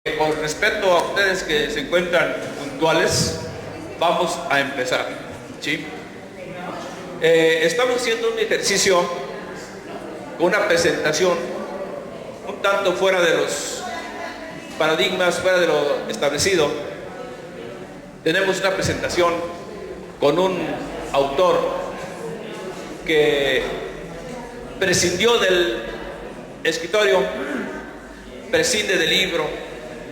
Con respecto a ustedes que se encuentran puntuales, vamos a empezar, ¿sí? Estamos haciendo un ejercicio con una presentación un tanto fuera de los paradigmas, fuera de lo establecido. Tenemos una presentación con un autor que prescindió del escritorio, prescinde del libro,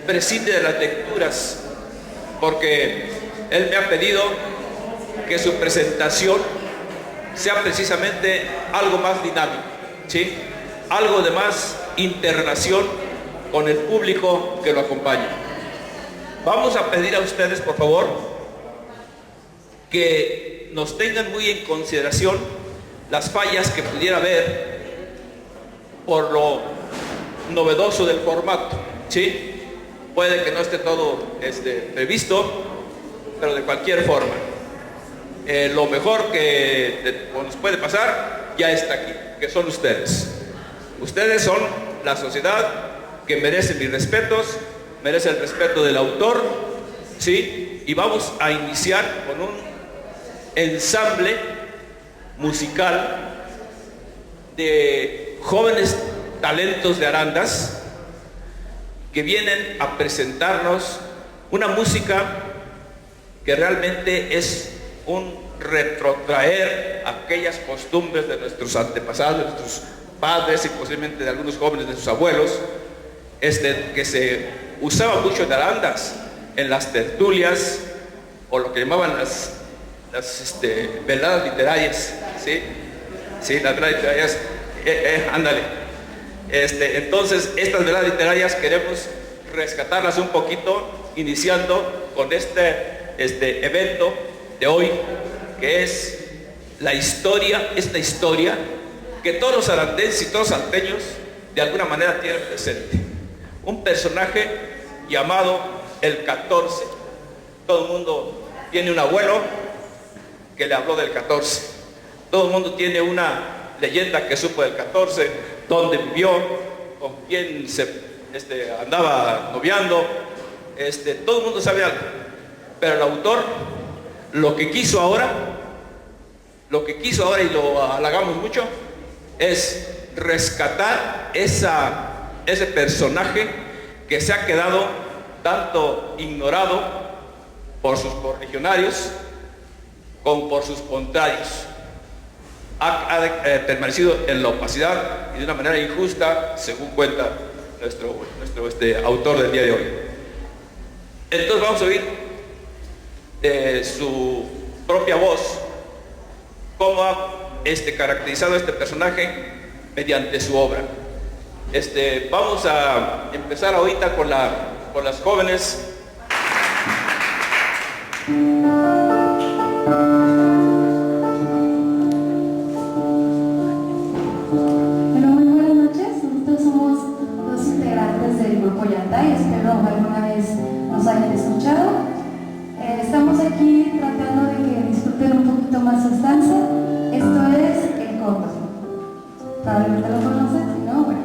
prescinde de las lecturas, porque él me ha pedido que su presentación sea precisamente algo más dinámico, ¿sí? Algo de más interrelación con el público que lo acompaña. Vamos a pedir a ustedes, por favor, que nos tengan muy en consideración las fallas que pudiera haber por lo novedoso del formato, ¿sí? Puede que no esté todo previsto, pero de cualquier forma, lo mejor que nos puede pasar ya está aquí, que son ustedes. Ustedes son la sociedad que merece mis respetos, merece el respeto del autor, ¿sí? Y vamos a iniciar con un ensamble musical de jóvenes talentos de Arandas que vienen a presentarnos una música que realmente es un retrotraer aquellas costumbres de nuestros antepasados, de nuestros padres y posiblemente de algunos jóvenes de sus abuelos, que se usaba mucho en Arandas, en las tertulias o lo que llamaban las veladas literarias, ¿sí? Sí, las veladas literarias, ándale. Entonces, estas veladas literarias queremos rescatarlas un poquito, iniciando con este evento de hoy, que es la historia, esta historia que todos los arandenses y todos los salteños de alguna manera tienen presente. Un personaje llamado el 14. Todo el mundo tiene un abuelo que le habló del 14. Todo el mundo tiene una leyenda que supo del 14, dónde vivió, con quién se andaba noviando. Todo el mundo sabe algo, pero el autor lo que quiso ahora y lo halagamos mucho, es rescatar ese personaje que se ha quedado tanto ignorado por sus correligionarios como por sus contrarios. Ha permanecido en la opacidad y de una manera injusta, según cuenta nuestro autor del día de hoy. Entonces vamos a oír de su propia voz cómo ha caracterizado a este personaje mediante su obra. Vamos a empezar ahorita con las jóvenes. Y espero alguna vez nos hayan escuchado. Estamos aquí tratando de que disfruten un poquito más su estancia. Esto es El Coto. Probablemente lo conocen, si no, bueno.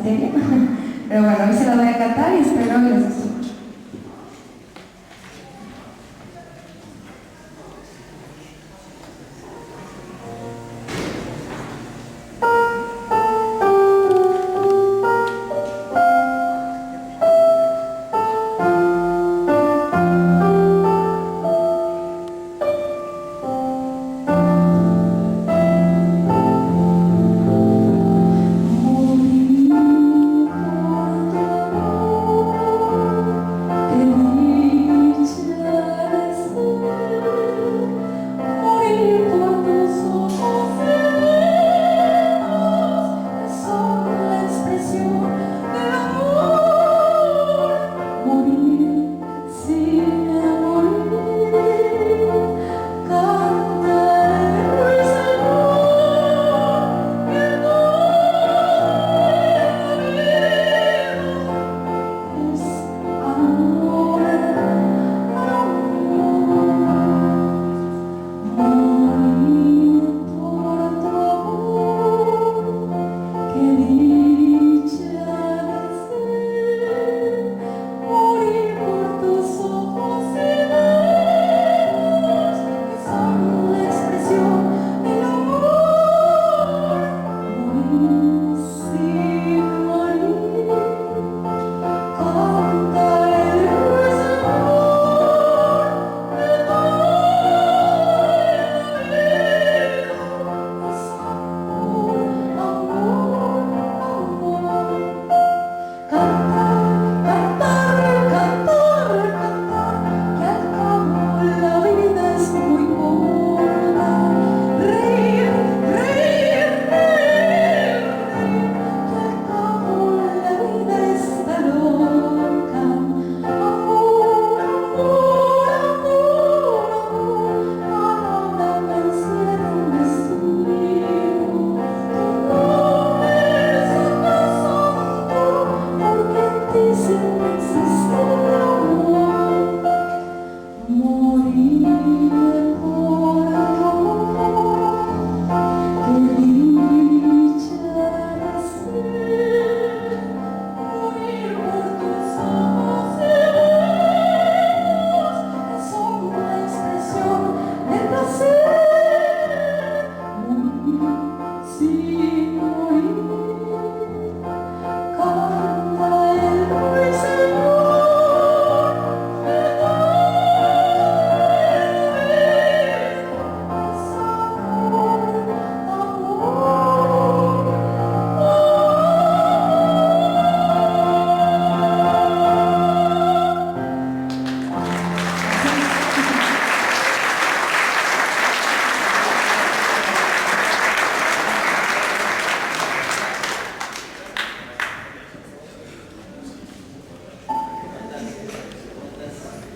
misterio. Pero bueno, hoy se la voy a cantar y espero que les guste mucho.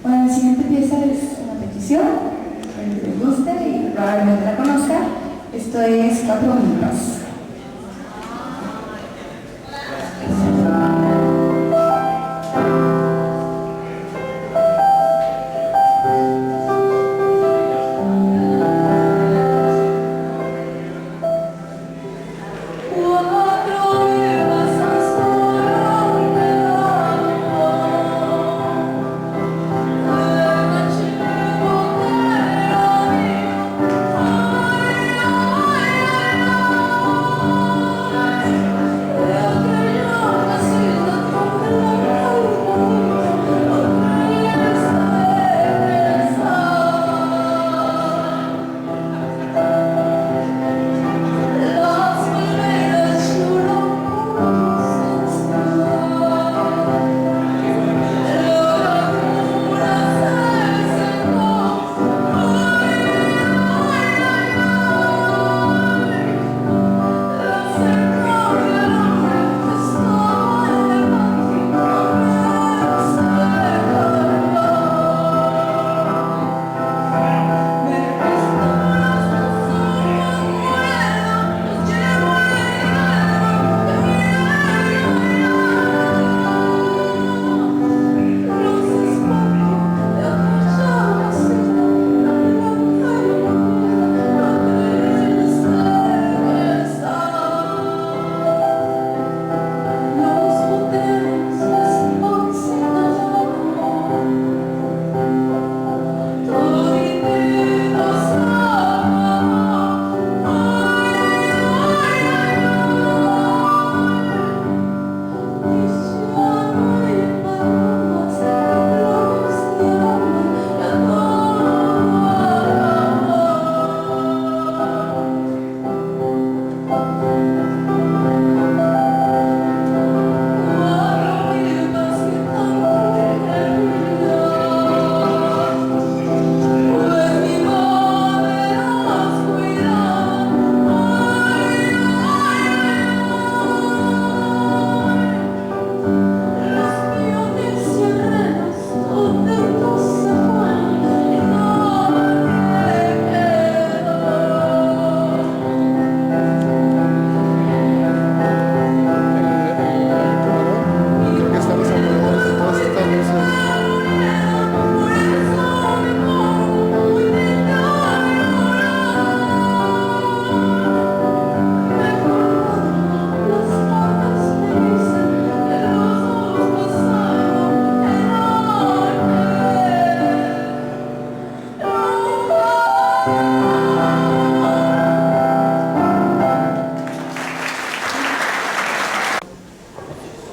Bueno, la siguiente pieza es una petición, espero que les guste y probablemente la conozcan. Esto es Cuatro Minutos. Ay,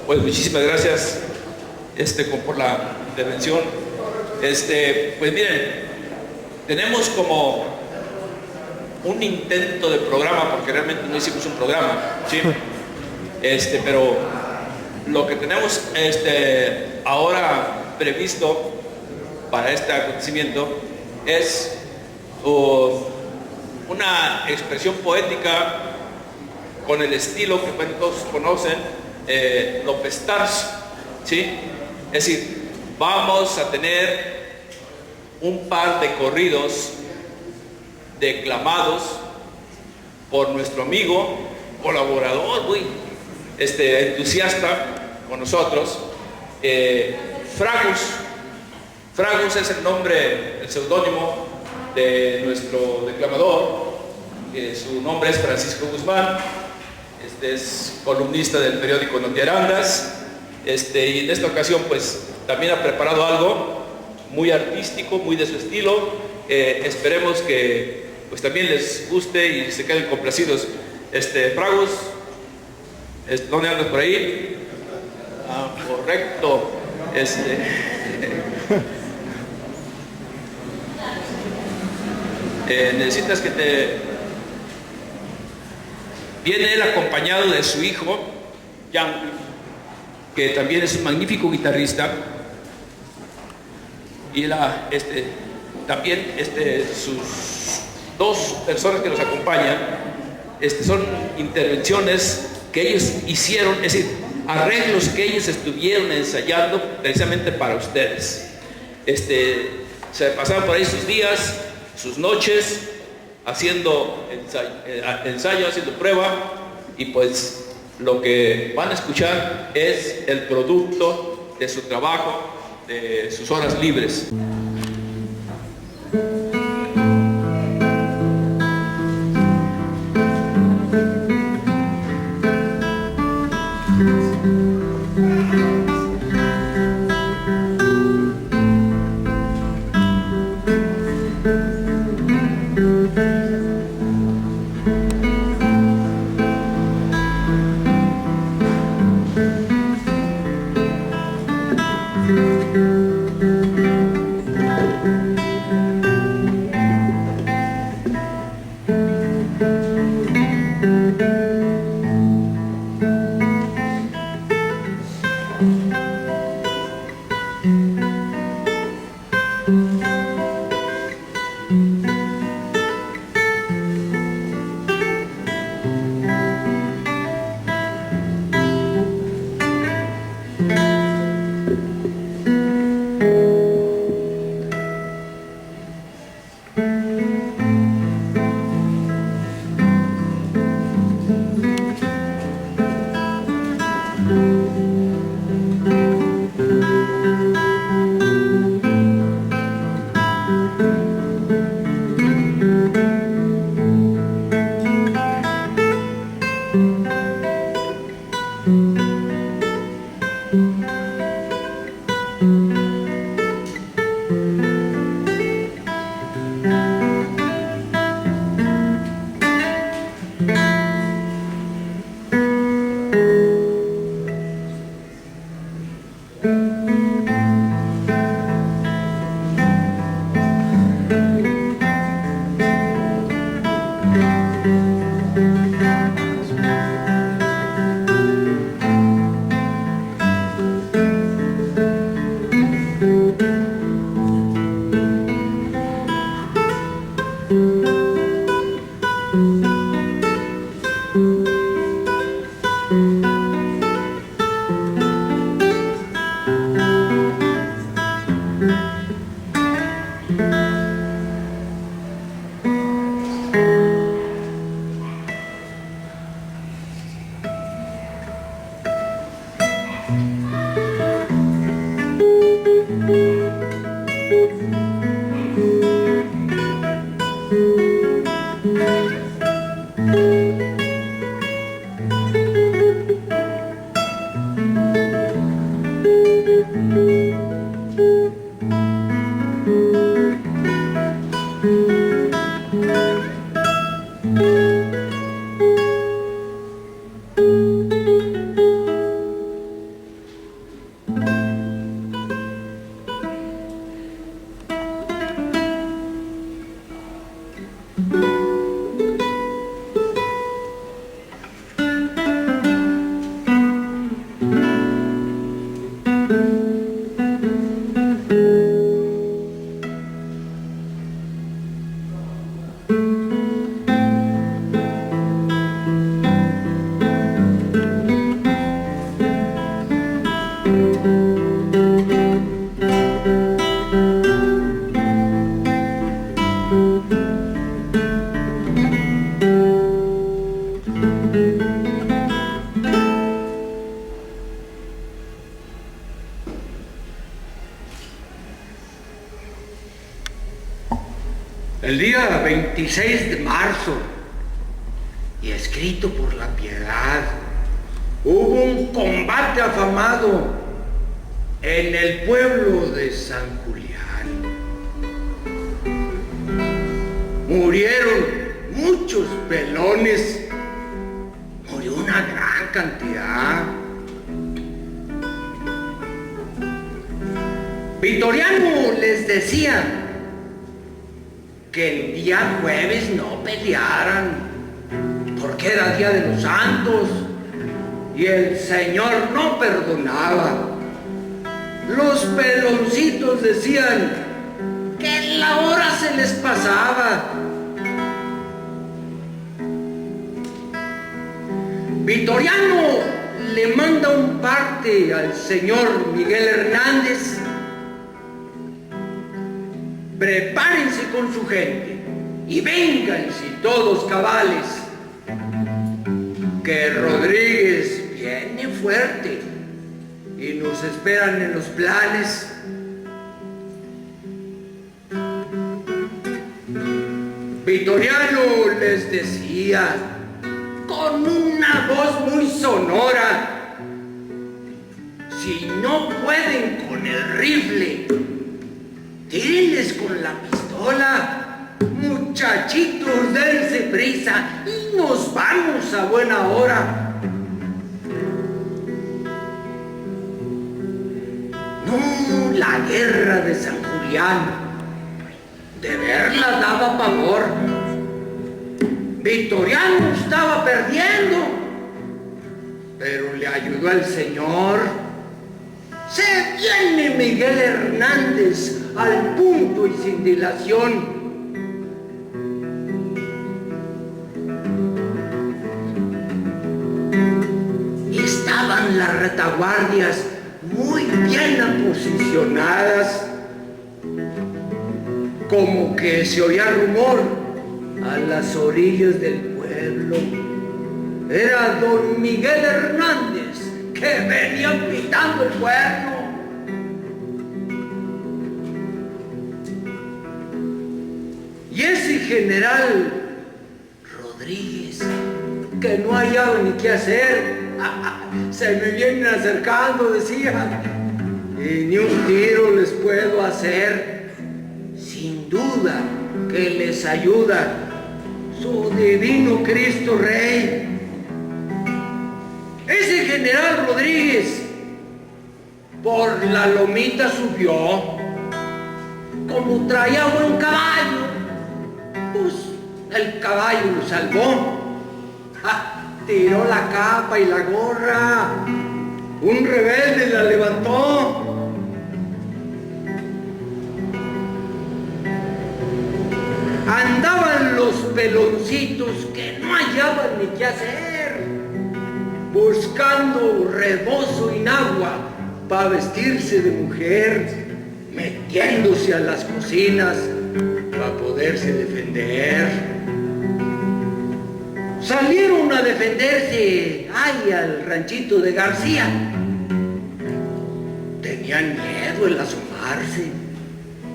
Pues muchísimas gracias por la intervención. Pues miren, tenemos como un intento de programa, porque realmente no hicimos un programa, ¿sí? Pero lo que tenemos ahora previsto para este acontecimiento es una expresión poética con el estilo que todos conocen, López Tarso, ¿sí? Es decir, vamos a tener un par de corridos declamados por nuestro amigo, colaborador, muy entusiasta con nosotros, Fragus. Fragus es el nombre, el seudónimo de nuestro declamador. Su nombre es Francisco Guzmán. Es columnista del periódico Noticiarandas. Y en esta ocasión pues también ha preparado algo muy artístico, muy de su estilo. Esperemos que pues también les guste y se queden complacidos. Fragus, ¿dónde andas por ahí? Ah, correcto. Necesitas que te... Viene él acompañado de su hijo, Jan, que también es un magnífico guitarrista. Y también sus dos personas que nos acompañan, son intervenciones que ellos hicieron, es decir, arreglos que ellos estuvieron ensayando precisamente para ustedes. Se pasaron por ahí sus días, sus noches, haciendo ensayo, haciendo prueba, y pues lo que van a escuchar es el producto de su trabajo, de sus horas libres. el día 26 de marzo, y escrito por la Piedad, hubo un combate afamado en el pueblo de San Julián. Murieron muchos pelones, murió una gran cantidad. Vitoriano les decía que el día jueves no pelearan, porque era día de los santos y el Señor no perdonaba. Los peloncitos decían que la hora se les pasaba. Vitoriano le manda un parte al señor Miguel Hernández: prepárense con su gente y vénganse todos cabales, que Rodríguez viene fuerte y nos esperan en los planes. Vitoriano les decía con una voz muy sonora: si no pueden con el rifle, tírenles con la pistola. Muchachitos, dense prisa y nos vamos a buena hora. No, la guerra de San Julián, de verla daba pavor. Vitoriano estaba perdiendo, pero le ayudó al Señor. Se viene Miguel Hernández al punto y sin dilación. Estaban las retaguardias muy bien aposicionadas, como que se oía rumor a las orillas del pueblo. Era don Miguel Hernández, que venía pitando el cuerno. Y ese general Rodríguez, que no hallaba ni qué hacer, se me vienen acercando, decía, y ni un tiro les puedo hacer. Sin duda que les ayuda su divino Cristo Rey. Ese general Rodríguez por la lomita subió. Como traía buen caballo, pues el caballo lo salvó. Tiró la capa y la gorra. Un rebelde la levantó. Andaban los peloncitos que no hallaban ni qué hacer, buscando rebozo y agua para vestirse de mujer, metiéndose a las cocinas para poderse defender. Salieron a defenderse al ranchito de García. Tenían miedo el asomarse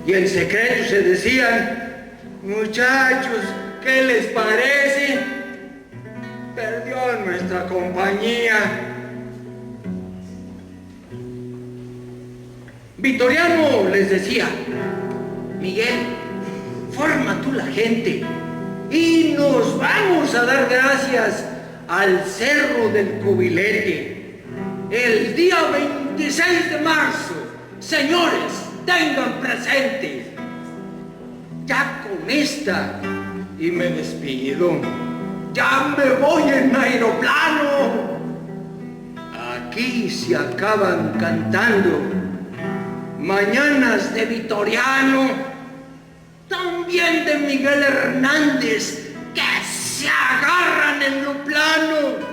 y en secreto se decían: muchachos, ¿qué les parece? Perdió nuestra compañía. Vitoriano les decía: Miguel, forma tú la gente y nos vamos a dar gracias al Cerro del Cubilete el día 26 de marzo. Señores, tengan presente. Ya con esta y me despido. Ya me voy en aeroplano. Aquí se acaban cantando mañanas de Vitoriano, también de Miguel Hernández, que se agarran en lo plano.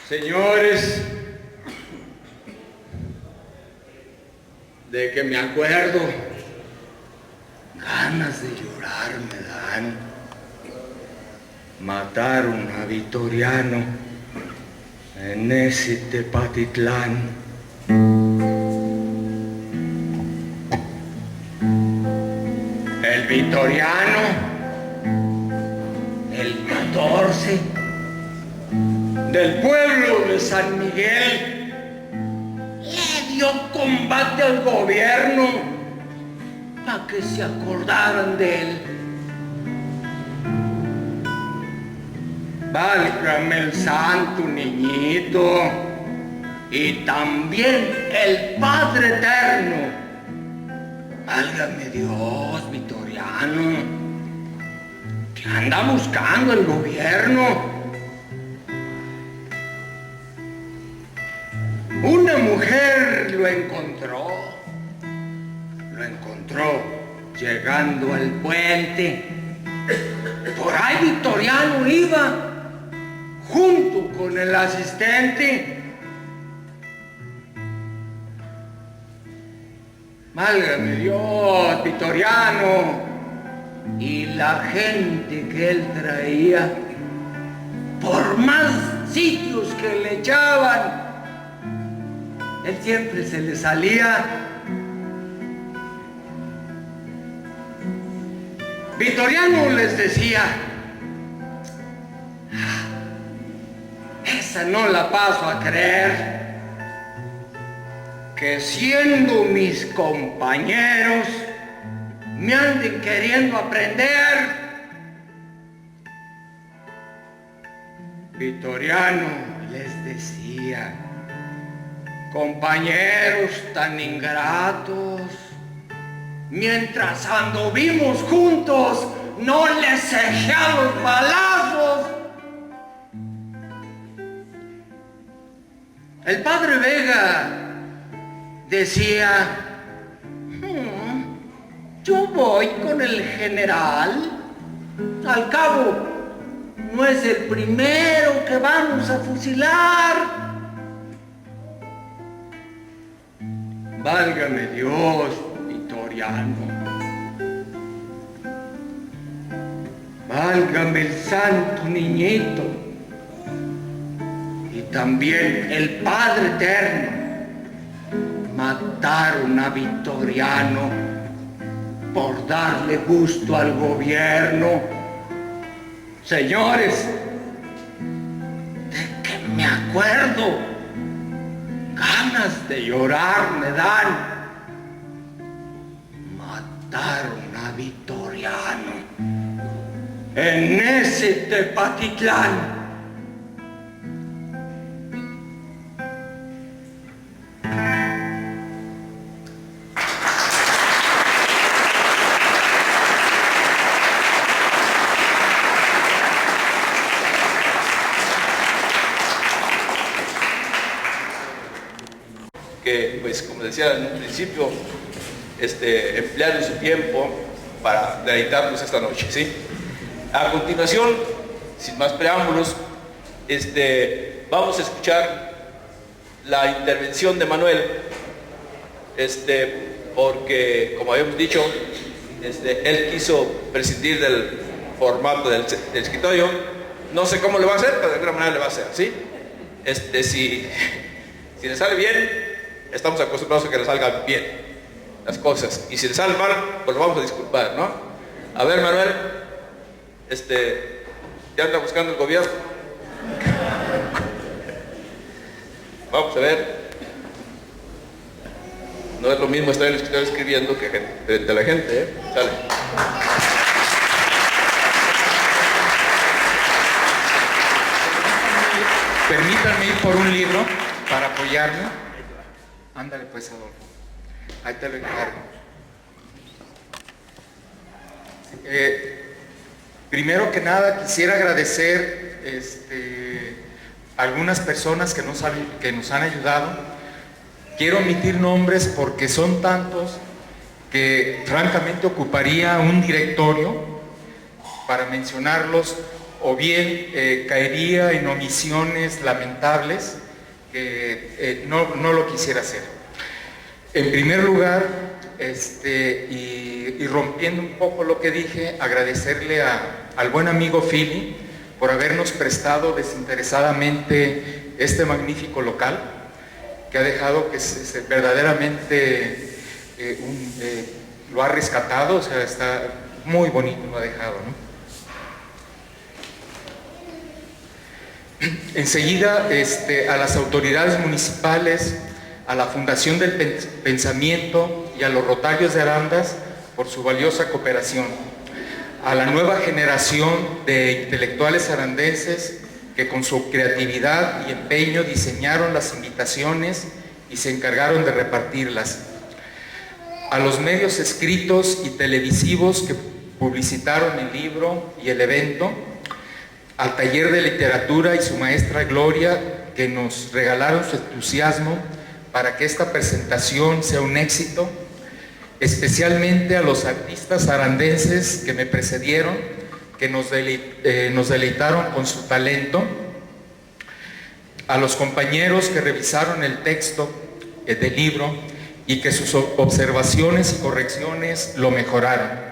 Señores, de que me acuerdo, ganas de llorar me dan. Mataron a Vitoriano en ese Tepatitlán. El Vitoriano, el 14 del pueblo de San Miguel, le dio combate al gobierno para que se acordaran de él. Válgame el santo niñito y también el Padre Eterno. Válgame Dios, Vitoriano, que anda buscando el gobierno. Una mujer lo encontró llegando al puente. Por ahí Vitoriano iba junto con el asistente. Válgame Dios, Vitoriano y la gente que él traía, por más sitios que le echaban, él siempre se le salía. Vitoriano les decía: esa no la paso a creer, que siendo mis compañeros me anden queriendo aprender. Vitoriano les decía: compañeros tan ingratos, mientras anduvimos juntos, no les cejé a los balazos. El padre Vega decía: yo voy con el general, al cabo no es el primero que vamos a fusilar. Válgame Dios, Vitoriano, válgame el santo niñito y también el Padre Eterno. Mataron a Vitoriano por darle gusto al gobierno. Señores, de que me acuerdo, ganas de llorar me dan. Mataron a Vitoriano en ese Tepatitlán. Que, pues, como decía en un principio, emplearon su tiempo para deleitarnos esta noche, ¿sí? A continuación, sin más preámbulos, vamos a escuchar la intervención de Manuel, porque, como habíamos dicho, él quiso prescindir del formato del escritorio. No sé cómo le va a hacer, pero de alguna manera le va a hacer, ¿sí? Si le sale bien, estamos acostumbrados a que le salgan bien las cosas, y si le salen mal, pues lo vamos a disculpar, ¿no? A ver, Manuel, ¿ya anda buscando el gobierno? Vamos a ver. No es lo mismo estar en el escritorio escribiendo que frente a la gente, ¿eh? Sale. Permítanme ir por un libro para apoyarme. Ándale pues, Adolfo. Ahí te lo encargo. Primero que nada quisiera agradecer a algunas personas que nos han ayudado. Quiero omitir nombres porque son tantos que francamente ocuparía un directorio para mencionarlos, o bien caería en omisiones lamentables que no lo quisiera hacer. En primer lugar, y rompiendo un poco lo que dije, agradecerle al buen amigo Philly por habernos prestado desinteresadamente este magnífico local, que ha dejado que verdaderamente lo ha rescatado, o sea, está muy bonito, lo ha dejado, ¿no? Enseguida, a las autoridades municipales, a la Fundación del Pensamiento y a los Rotarios de Arandas por su valiosa cooperación, a la nueva generación de intelectuales arandenses que con su creatividad y empeño diseñaron las invitaciones y se encargaron de repartirlas, a los medios escritos y televisivos que publicitaron el libro y el evento, al taller de literatura y su maestra Gloria, que nos regalaron su entusiasmo para que esta presentación sea un éxito, especialmente a los artistas arandenses que me precedieron, que nos deleitaron con su talento, a los compañeros que revisaron el texto del libro y que sus observaciones y correcciones lo mejoraron,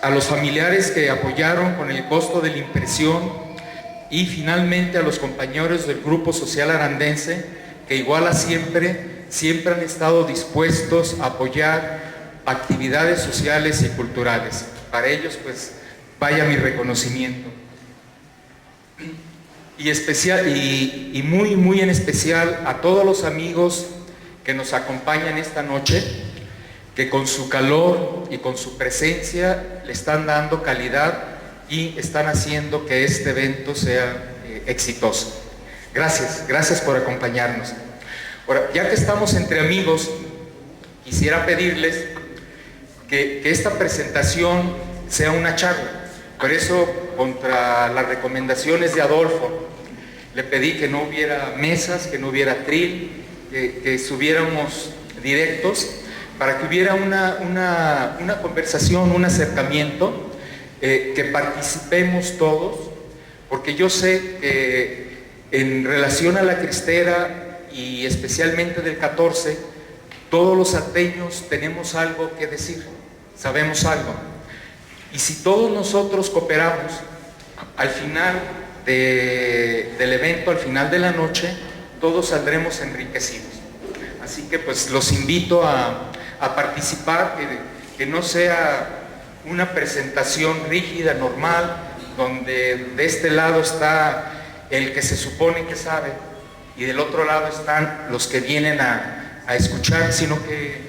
a los familiares que apoyaron con el costo de la impresión y finalmente a los compañeros del Grupo Social Arandense que igual a siempre han estado dispuestos a apoyar actividades sociales y culturales. Para ellos, pues, vaya mi reconocimiento. Y muy en especial a todos los amigos que nos acompañan esta noche, que con su calor y con su presencia le están dando calidad y están haciendo que este evento sea exitoso. Gracias por acompañarnos. Ahora, ya que estamos entre amigos, quisiera pedirles que esta presentación sea una charla. Por eso, contra las recomendaciones de Adolfo, le pedí que no hubiera mesas, que no hubiera atril, que subiéramos directos, para que hubiera una conversación, un acercamiento, que participemos todos, porque yo sé que en relación a la cristera y especialmente del 14, todos los salteños tenemos algo que decir, sabemos algo. Y si todos nosotros cooperamos, al final del evento, al final de la noche, todos saldremos enriquecidos. Así que pues los invito a participar, que no sea una presentación rígida, normal, donde de este lado está el que se supone que sabe y del otro lado están los que vienen a escuchar, sino que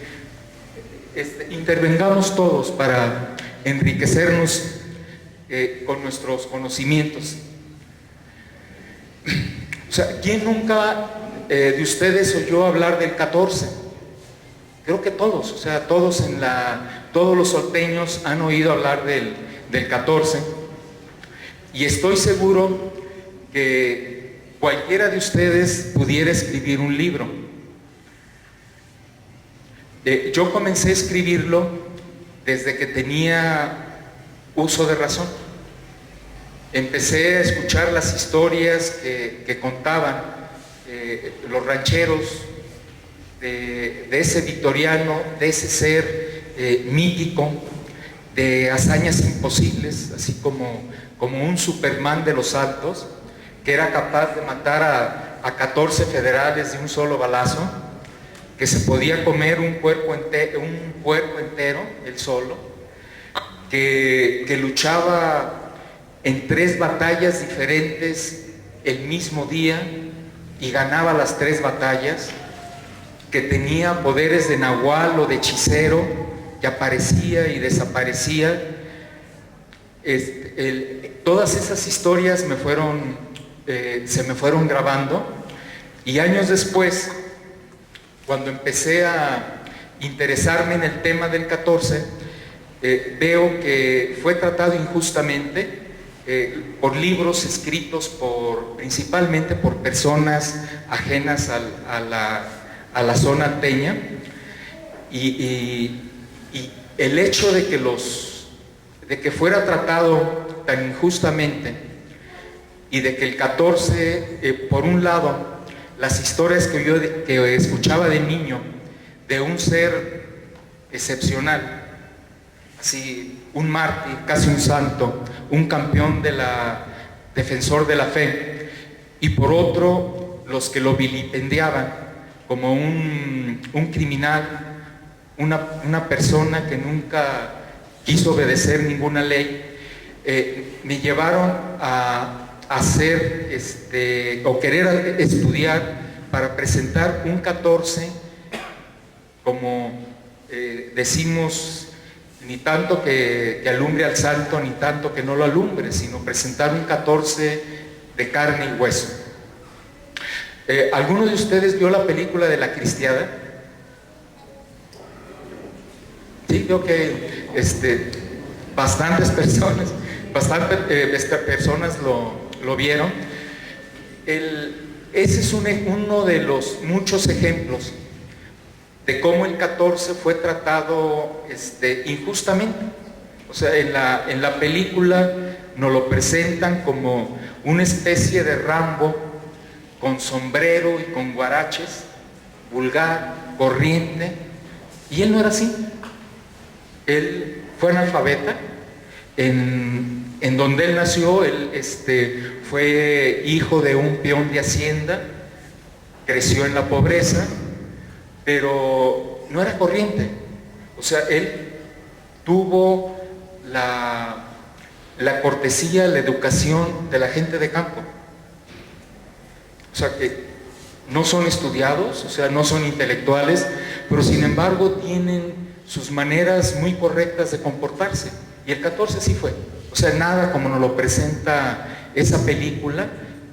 intervengamos todos para enriquecernos con nuestros conocimientos. O sea, ¿quién nunca de ustedes oyó hablar del 14? Creo que todos, o sea, todos los salteños han oído hablar del 14, y estoy seguro que cualquiera de ustedes pudiera escribir un libro. Yo comencé a escribirlo desde que tenía uso de razón. Empecé a escuchar las historias que contaban los rancheros de ese victoriano, de ese ser mítico, de hazañas imposibles, así como un Superman de los Altos, que era capaz de matar a 14 federales de un solo balazo, que se podía comer un puerco entero, él solo, que luchaba en 3 batallas diferentes el mismo día y ganaba las 3 batallas, que tenía poderes de nahual o de hechicero, que aparecía y desaparecía. Todas esas historias se me fueron grabando, y años después, cuando empecé a interesarme en el tema del 14, veo que fue tratado injustamente por libros escritos principalmente por personas ajenas a la zona alteña, y el hecho de que fuera tratado tan injustamente y de que el 14, por un lado, las historias que yo escuchaba de niño, de un ser excepcional, así, un mártir, casi un santo, un campeón defensor de la fe, y por otro, los que lo vilipendiaban como un criminal, una persona que nunca quiso obedecer ninguna ley, me llevaron a hacer o querer estudiar para presentar un 14, como decimos, ni tanto que alumbre al santo, ni tanto que no lo alumbre, sino presentar un 14 de carne y hueso. ¿Alguno de ustedes vio la película de La Cristiada? Sí, veo que bastantes personas lo vieron. Ese es uno de los muchos ejemplos de cómo el 14 fue tratado injustamente. O sea, en la película nos lo presentan como una especie de Rambo con sombrero y con guaraches, vulgar, corriente, y él no era así. Él fue analfabeta. En donde él nació, él fue hijo de un peón de hacienda, creció en la pobreza, pero no era corriente. O sea, él tuvo la cortesía, la educación de la gente de campo. O sea, que no son estudiados, o sea, no son intelectuales, pero sin embargo tienen sus maneras muy correctas de comportarse. Y el 14 sí fue. O sea, nada como nos lo presenta esa película,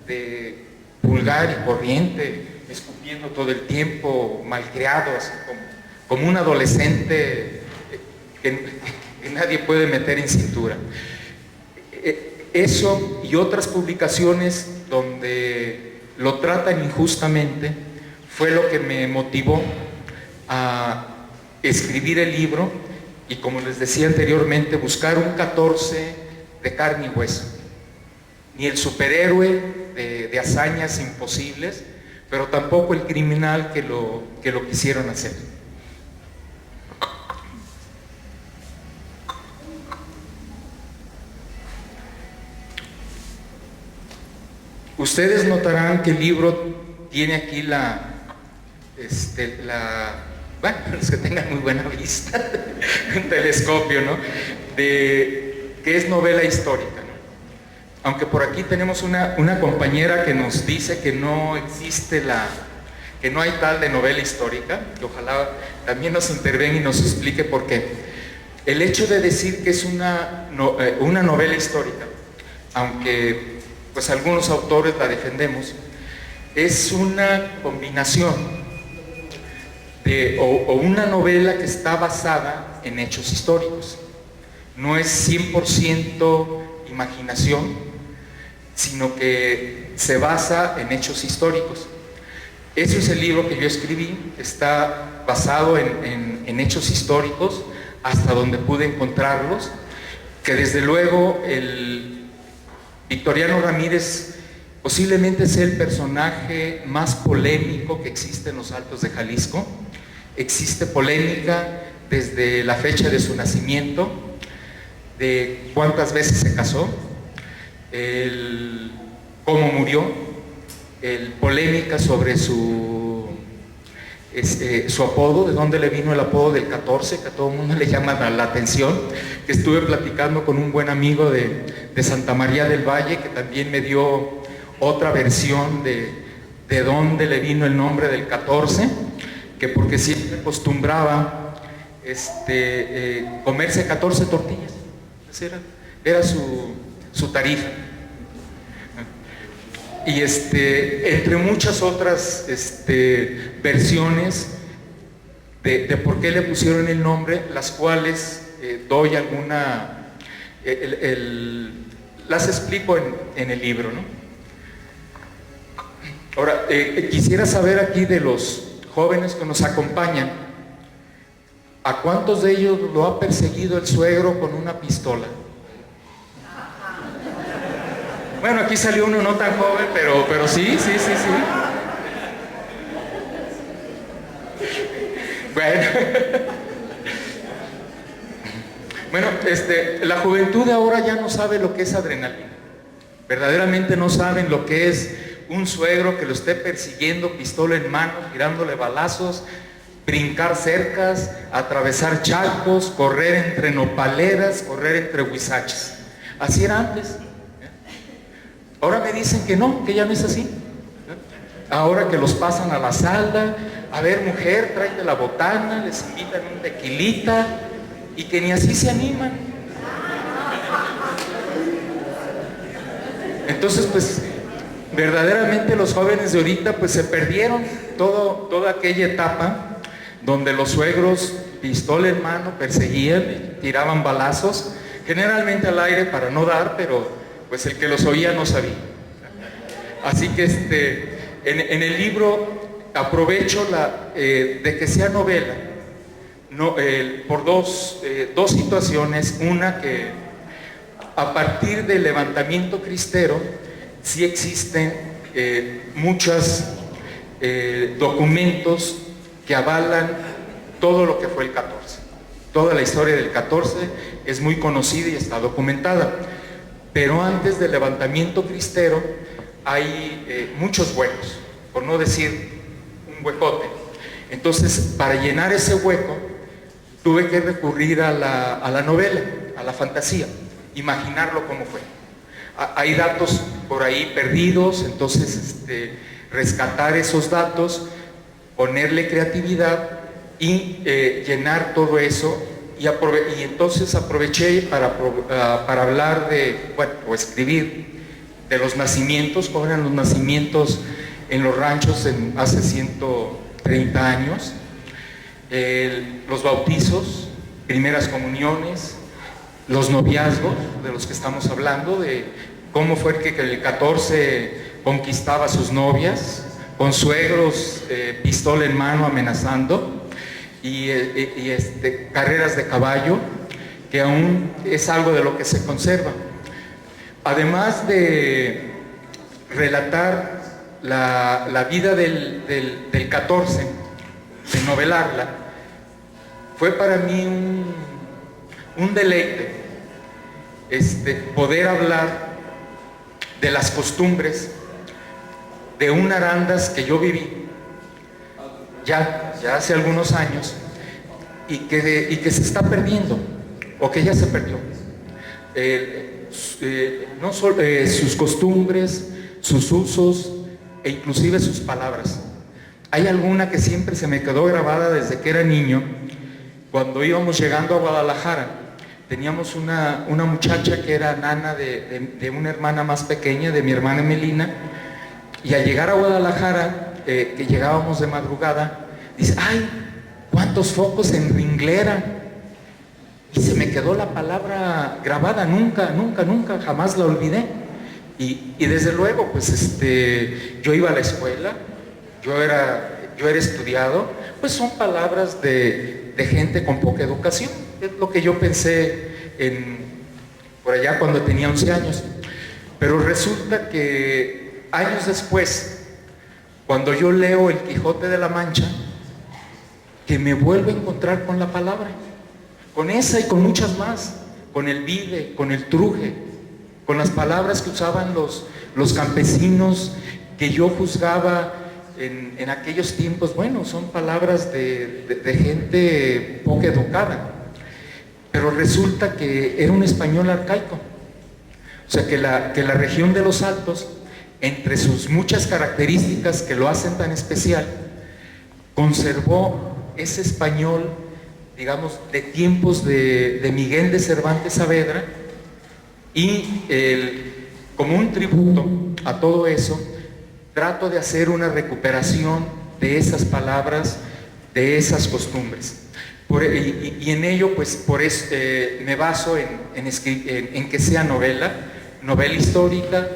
de vulgar y corriente, escupiendo todo el tiempo, malcriado, así como un adolescente que nadie puede meter en cintura. Eso y otras publicaciones donde lo tratan injustamente fue lo que me motivó a escribir el libro y, como les decía anteriormente, buscar un 14 de carne y hueso. Ni el superhéroe de hazañas imposibles, pero tampoco el criminal que lo quisieron hacer. Ustedes notarán que el libro tiene aquí bueno, los que tengan muy buena vista, un telescopio, ¿no? Que es novela histórica, ¿no? Aunque por aquí tenemos una compañera que nos dice que no existe que no hay tal de novela histórica, que ojalá también nos intervenga y nos explique por qué. El hecho de decir que es una novela histórica, aunque pues algunos autores la defendemos, es una combinación o una novela que está basada en hechos históricos. No es 100% imaginación, sino que se basa en hechos históricos. Ese es el libro que yo escribí, está basado en hechos históricos, hasta donde pude encontrarlos, que desde luego el Victoriano Ramírez posiblemente sea el personaje más polémico que existe en los Altos de Jalisco. Existe polémica desde la fecha de su nacimiento, de cuántas veces se casó, cómo murió, polémica sobre su apodo, de dónde le vino el apodo del 14, que a todo el mundo le llama la atención, que estuve platicando con un buen amigo de Santa María del Valle, que también me dio otra versión de dónde le vino el nombre del 14, que porque siempre acostumbraba comerse 14 tortillas, era su tarifa. Y entre muchas otras versiones de por qué le pusieron el nombre, las cuales doy alguna, las explico en el libro, ¿no? Ahora, quisiera saber aquí de los jóvenes que nos acompañan, ¿a cuántos de ellos lo ha perseguido el suegro con una pistola? Bueno, aquí salió uno no tan joven, pero sí. Bueno, la juventud de ahora ya no sabe lo que es adrenalina. Verdaderamente no saben lo que es un suegro que lo esté persiguiendo, pistola en mano, tirándole balazos, brincar cercas, atravesar charcos, correr entre nopaleras, correr entre huizaches. Así era antes. Ahora me dicen que no, que ya no es así. Ahora que los pasan a la sala, a ver, mujer, tráete la botana, les invitan un tequilita, y que ni así se animan. Entonces, pues, verdaderamente los jóvenes de ahorita, pues, se perdieron toda aquella etapa donde los suegros, pistola en mano, perseguían, tiraban balazos, generalmente al aire para no dar, pero pues el que los oía no sabía. Así que en el libro aprovecho de que sea novela, por dos situaciones. Una, que a partir del levantamiento cristero sí existen muchos documentos que avalan todo lo que fue el 14. Toda la historia del 14 es muy conocida y está documentada. Pero antes del levantamiento cristero hay muchos huecos, por no decir un huecote. Entonces, para llenar ese hueco, tuve que recurrir a la novela, a la fantasía, imaginarlo como fue. Hay datos por ahí perdidos, entonces rescatar esos datos, ponerle creatividad y llenar todo eso. Y entonces aproveché para hablar o escribir de los nacimientos, cómo eran los nacimientos en los ranchos hace 130 años, los bautizos, primeras comuniones, los noviazgos de los que estamos hablando, de cómo fue que el 14 conquistaba a sus novias, con suegros, pistola en mano amenazando, y carreras de caballo, que aún es algo de lo que se conserva. Además de relatar la vida del 14, de novelarla, fue para mí un deleite poder hablar de las costumbres de un Arandas que yo viví ya hace algunos años, y que se está perdiendo, o que ya se perdió. No solo sus costumbres, sus usos, e inclusive sus palabras. Hay alguna que siempre se me quedó grabada desde que era niño. Cuando íbamos llegando a Guadalajara, teníamos una muchacha que era nana de una hermana más pequeña, de mi hermana Melina, y al llegar a Guadalajara, que llegábamos de madrugada, dice: ¡ay, cuántos focos en Ringlera! Y se me quedó la palabra grabada, nunca, jamás la olvidé. Y desde luego, pues yo iba a la escuela, yo era estudiado, pues son palabras de gente con poca educación. Es lo que yo pensé por allá cuando tenía 11 años. Pero resulta que años después, cuando yo leo El Quijote de la Mancha, que me vuelvo a encontrar con la palabra, con esa y con muchas más, con el vide, con el truje, con las palabras que usaban los campesinos, que yo juzgaba en aquellos tiempos. Bueno, son palabras de gente poco educada, pero resulta que era un español arcaico. O sea, que la región de los Altos, entre sus muchas características que lo hacen tan especial, conservó ese español, digamos, de tiempos de Miguel de Cervantes Saavedra, y como un tributo a todo eso, trato de hacer una recuperación de esas palabras, de esas costumbres. Y en ello, pues, por eso me baso en que sea novela histórica,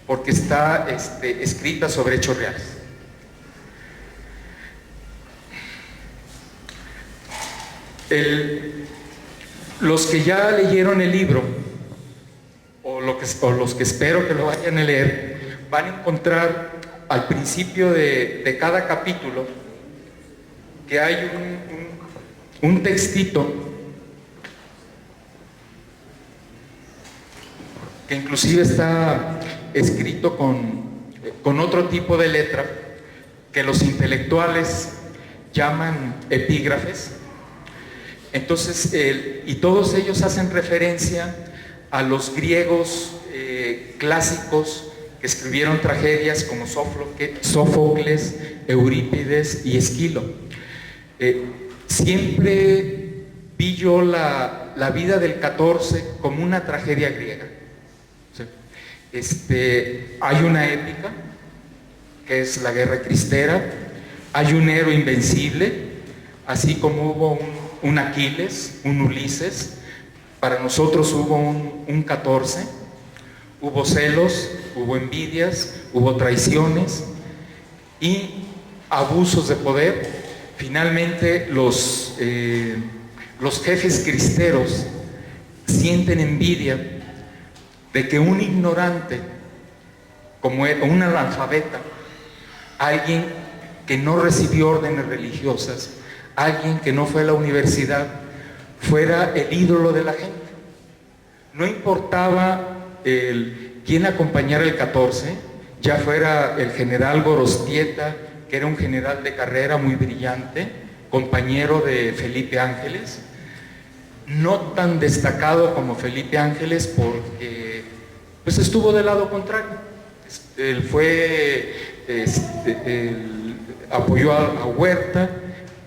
porque está escrita sobre hechos reales. Los que ya leyeron el libro, o los que espero que lo vayan a leer, van a encontrar al principio de cada capítulo que hay un textito que inclusive está escrito con otro tipo de letra que los intelectuales llaman epígrafes. Entonces, y todos ellos hacen referencia a los griegos clásicos que escribieron tragedias como Sófocles, Eurípides y Esquilo. Siempre vi yo la vida del 14 como una tragedia griega. Hay una épica, que es la guerra cristera, hay un héroe invencible, así como hubo un Aquiles, un Ulises, para nosotros hubo un 14, hubo celos, hubo envidias, hubo traiciones y abusos de poder. Finalmente los jefes cristeros sienten envidia de que un ignorante, como un analfabeta, alguien que no recibió órdenes religiosas, alguien que no fue a la universidad, fuera el ídolo de la gente. No importaba quién acompañara el 14, ya fuera el general Gorostieta, que era un general de carrera muy brillante, compañero de Felipe Ángeles, no tan destacado como Felipe Ángeles porque pues estuvo del lado contrario. Él apoyó a Huerta.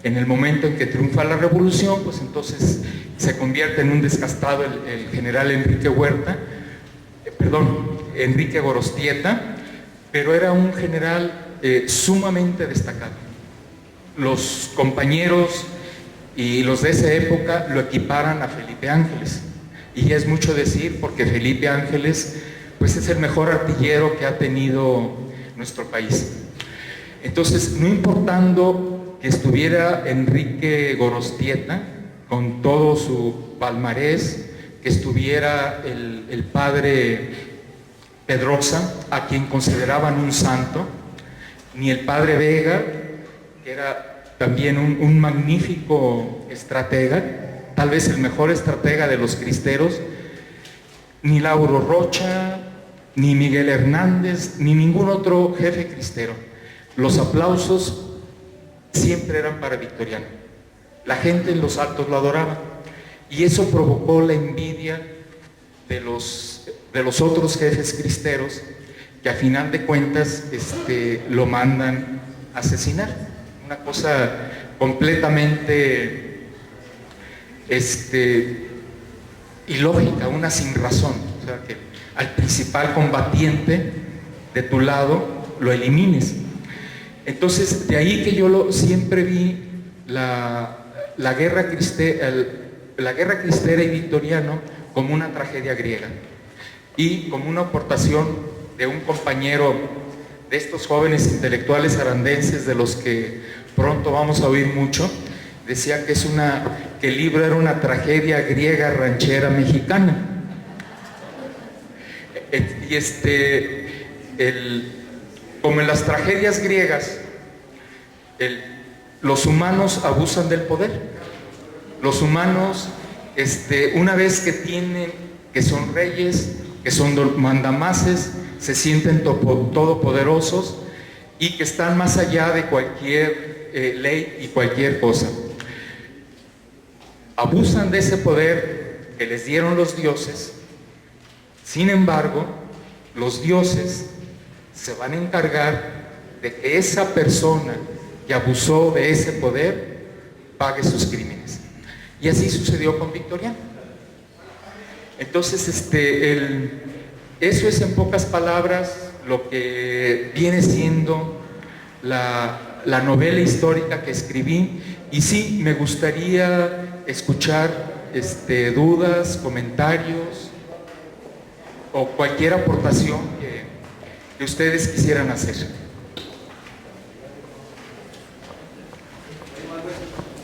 En el momento en que triunfa la revolución, pues entonces se convierte en un desgastado el general Enrique Gorostieta, pero era un general sumamente destacado. Los compañeros y los de esa época lo equiparan a Felipe Ángeles, y es mucho decir porque Felipe Ángeles pues es el mejor artillero que ha tenido nuestro país. Entonces, no importando que estuviera Enrique Gorostieta con todo su palmarés, que estuviera el padre Pedrosa, a quien consideraban un santo, ni el padre Vega, que era también un magnífico estratega, tal vez el mejor estratega de los cristeros, ni Lauro Rocha, ni Miguel Hernández, ni ningún otro jefe cristero. Los aplausos siempre eran para Victoriano. La gente en los altos lo adoraba, y eso provocó la envidia de los otros jefes cristeros, que a final de cuentas lo mandan a asesinar. Una cosa completamente ilógica, una sin razón. O sea, que al principal combatiente de tu lado lo elimines. Entonces, de ahí que yo siempre vi la guerra cristera y Victoriano como una tragedia griega, y como una aportación de un compañero de estos jóvenes intelectuales arandenses, de los que pronto vamos a oír mucho. Decía que el libro era una tragedia griega ranchera mexicana. Y como en las tragedias griegas, los humanos abusan del poder. Los humanos, una vez que son reyes, que son mandamases, se sienten todopoderosos y que están más allá de cualquier ley y cualquier cosa. Abusan de ese poder que les dieron los dioses. Sin embargo, los dioses se van a encargar de que esa persona que abusó de ese poder pague sus crímenes. Y así sucedió con Victoriano. Entonces, eso es en pocas palabras lo que viene siendo la novela histórica que escribí. Y sí, me gustaría escuchar dudas, comentarios o cualquier aportación que ustedes quisieran hacer.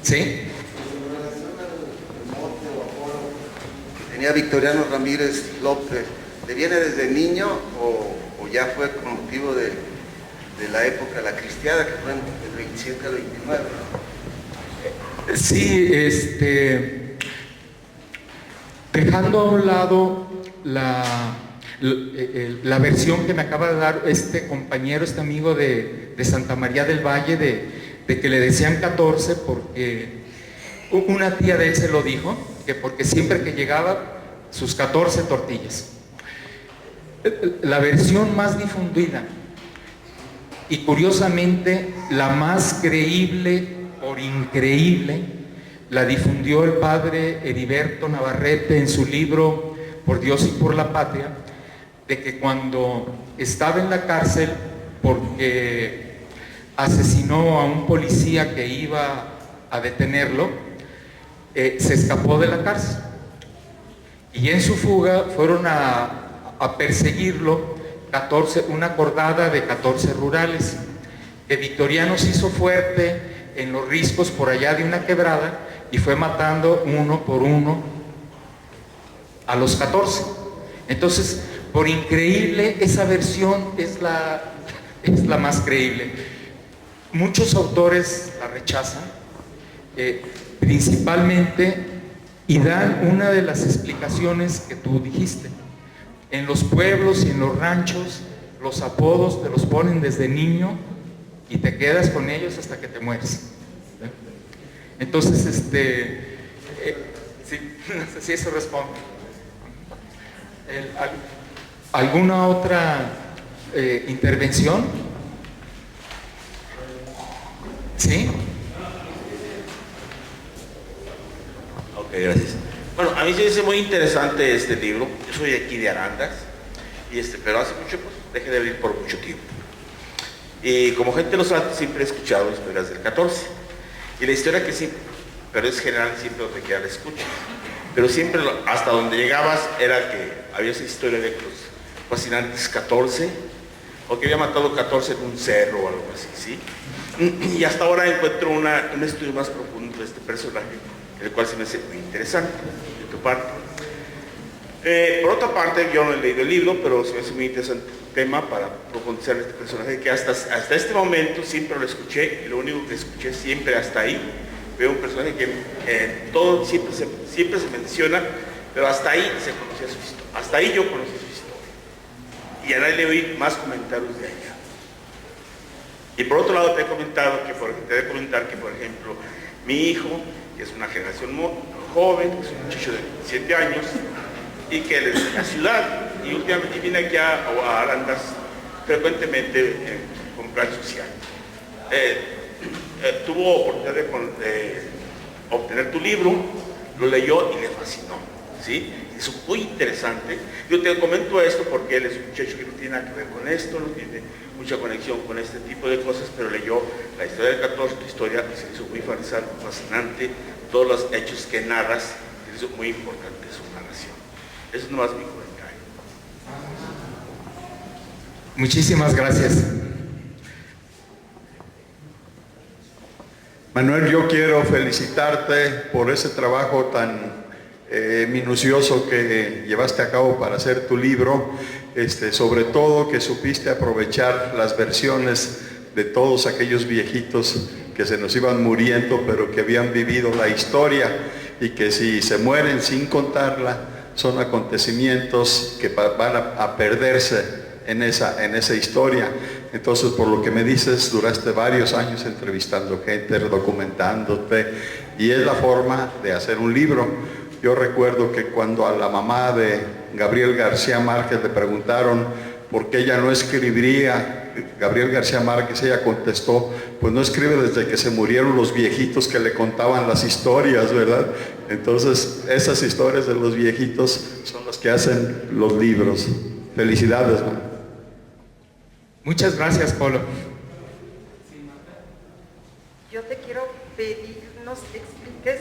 ¿Sí? Tenía Victoriano Ramírez López ¿Le viene desde niño o ya fue con motivo de la época de la cristiada, que fue del 27 al 29? Sí, dejando a un lado la versión que me acaba de dar este compañero, este amigo de Santa María del Valle, de que le decían 14 porque una tía de él se lo dijo, que porque siempre que llegaba sus 14 tortillas. La versión más difundida y curiosamente la más creíble por increíble la difundió el padre Heriberto Navarrete en su libro Por Dios y por la Patria, de que cuando estaba en la cárcel porque asesinó a un policía que iba a detenerlo, se escapó de la cárcel y en su fuga fueron a perseguirlo una cordada de 14 rurales, que Victoriano se hizo fuerte en los riscos por allá de una quebrada y fue matando uno por uno a los 14. Entonces, por increíble, esa versión es la más creíble. Muchos autores la rechazan, principalmente, y dan una de las explicaciones que tú dijiste. En los pueblos y en los ranchos, los apodos te los ponen desde niño y te quedas con ellos hasta que te mueres. Entonces, sí, no sé si eso responde. ¿Alguna otra intervención? ¿Sí? Ok, gracias. Bueno, a mí se me hace muy interesante este libro. Yo soy aquí de Arandas, pero hace mucho, pues, dejé de vivir por mucho tiempo. Y como gente lo sabe, siempre he escuchado historias del 14. Y la historia que sí, pero es general, siempre donde quiera la escuchas. Pero siempre, hasta donde llegabas, era que había esa historia de los fascinantes 14, o que había matado 14 en un cerro o algo así, ¿sí? Y hasta ahora encuentro un estudio más profundo de este personaje, el cual se me hace muy interesante, de tu parte. Por otra parte, yo no he leído el libro, pero se me hace muy interesante el tema para profundizar en este personaje, que hasta este momento siempre lo escuché, y lo único que escuché siempre hasta ahí, veo un personaje que todo siempre se menciona, pero hasta ahí se conocía su historia, hasta ahí yo conocí su historia, y ahora le oí más comentarios de allá. Y por otro lado te he comentar que, por ejemplo, mi hijo, que es una generación joven, que es un muchacho de 7 años, y que él es de la ciudad, y últimamente viene aquí a Arandas frecuentemente con plan social. Tuvo oportunidad de obtener tu libro, lo leyó y le fascinó, ¿sí? Es muy interesante. Yo te comento esto porque él es un muchacho que no tiene nada que ver con esto, no tiene mucha conexión con este tipo de cosas, pero leyó la historia del 14, tu historia, y se hizo muy fascinante, todos los hechos que narras, es muy importante su narración. Eso no es mi comentario. Muchísimas gracias. Manuel, yo quiero felicitarte por ese trabajo tan minucioso que llevaste a cabo para hacer tu libro, sobre todo que supiste aprovechar las versiones de todos aquellos viejitos que se nos iban muriendo, pero que habían vivido la historia, y que si se mueren sin contarla, son acontecimientos que van a perderse en esa historia. Entonces, por lo que me dices, duraste varios años entrevistando gente, documentándote, y es la forma de hacer un libro. Yo recuerdo que cuando a la mamá de Gabriel García Márquez le preguntaron por qué ella no escribiría, Gabriel García Márquez, ella contestó, pues no escribe desde que se murieron los viejitos que le contaban las historias, ¿verdad? Entonces, esas historias de los viejitos son las que hacen los libros. Felicidades, ¿no? Muchas gracias, Polo. Yo te quiero pedir nos expliques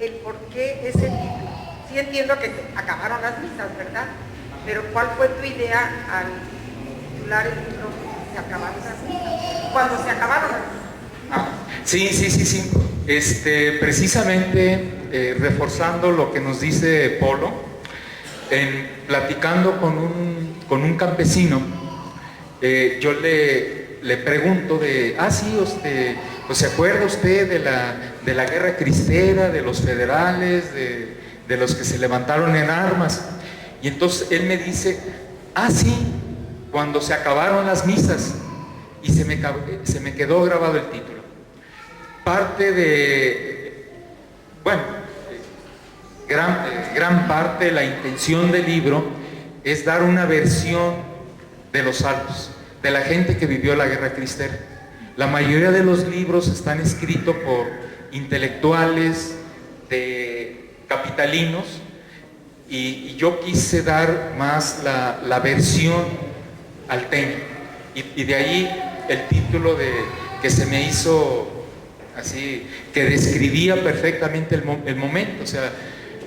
el por qué ese libro. Sí entiendo que acabaron las misas, ¿verdad? Pero ¿cuál fue tu idea al titular el libro Se acabaron las misas? Cuando se acabaron las misas. Sí. Precisamente reforzando lo que nos dice Polo, platicando con un campesino, yo le pregunto sí, pues, ¿se acuerda usted de la guerra cristera, de los federales, de los que se levantaron en armas? Y entonces él me dice, sí, cuando se acabaron las misas, y se me quedó grabado el título. Parte de, bueno, gran parte de la intención del libro es dar una versión de los saltos, de la gente que vivió la guerra cristera. La mayoría de los libros están escritos por intelectuales, de capitalinos, y yo quise dar más la versión alteña, y de ahí el título que se me hizo así, que describía perfectamente el momento. O sea,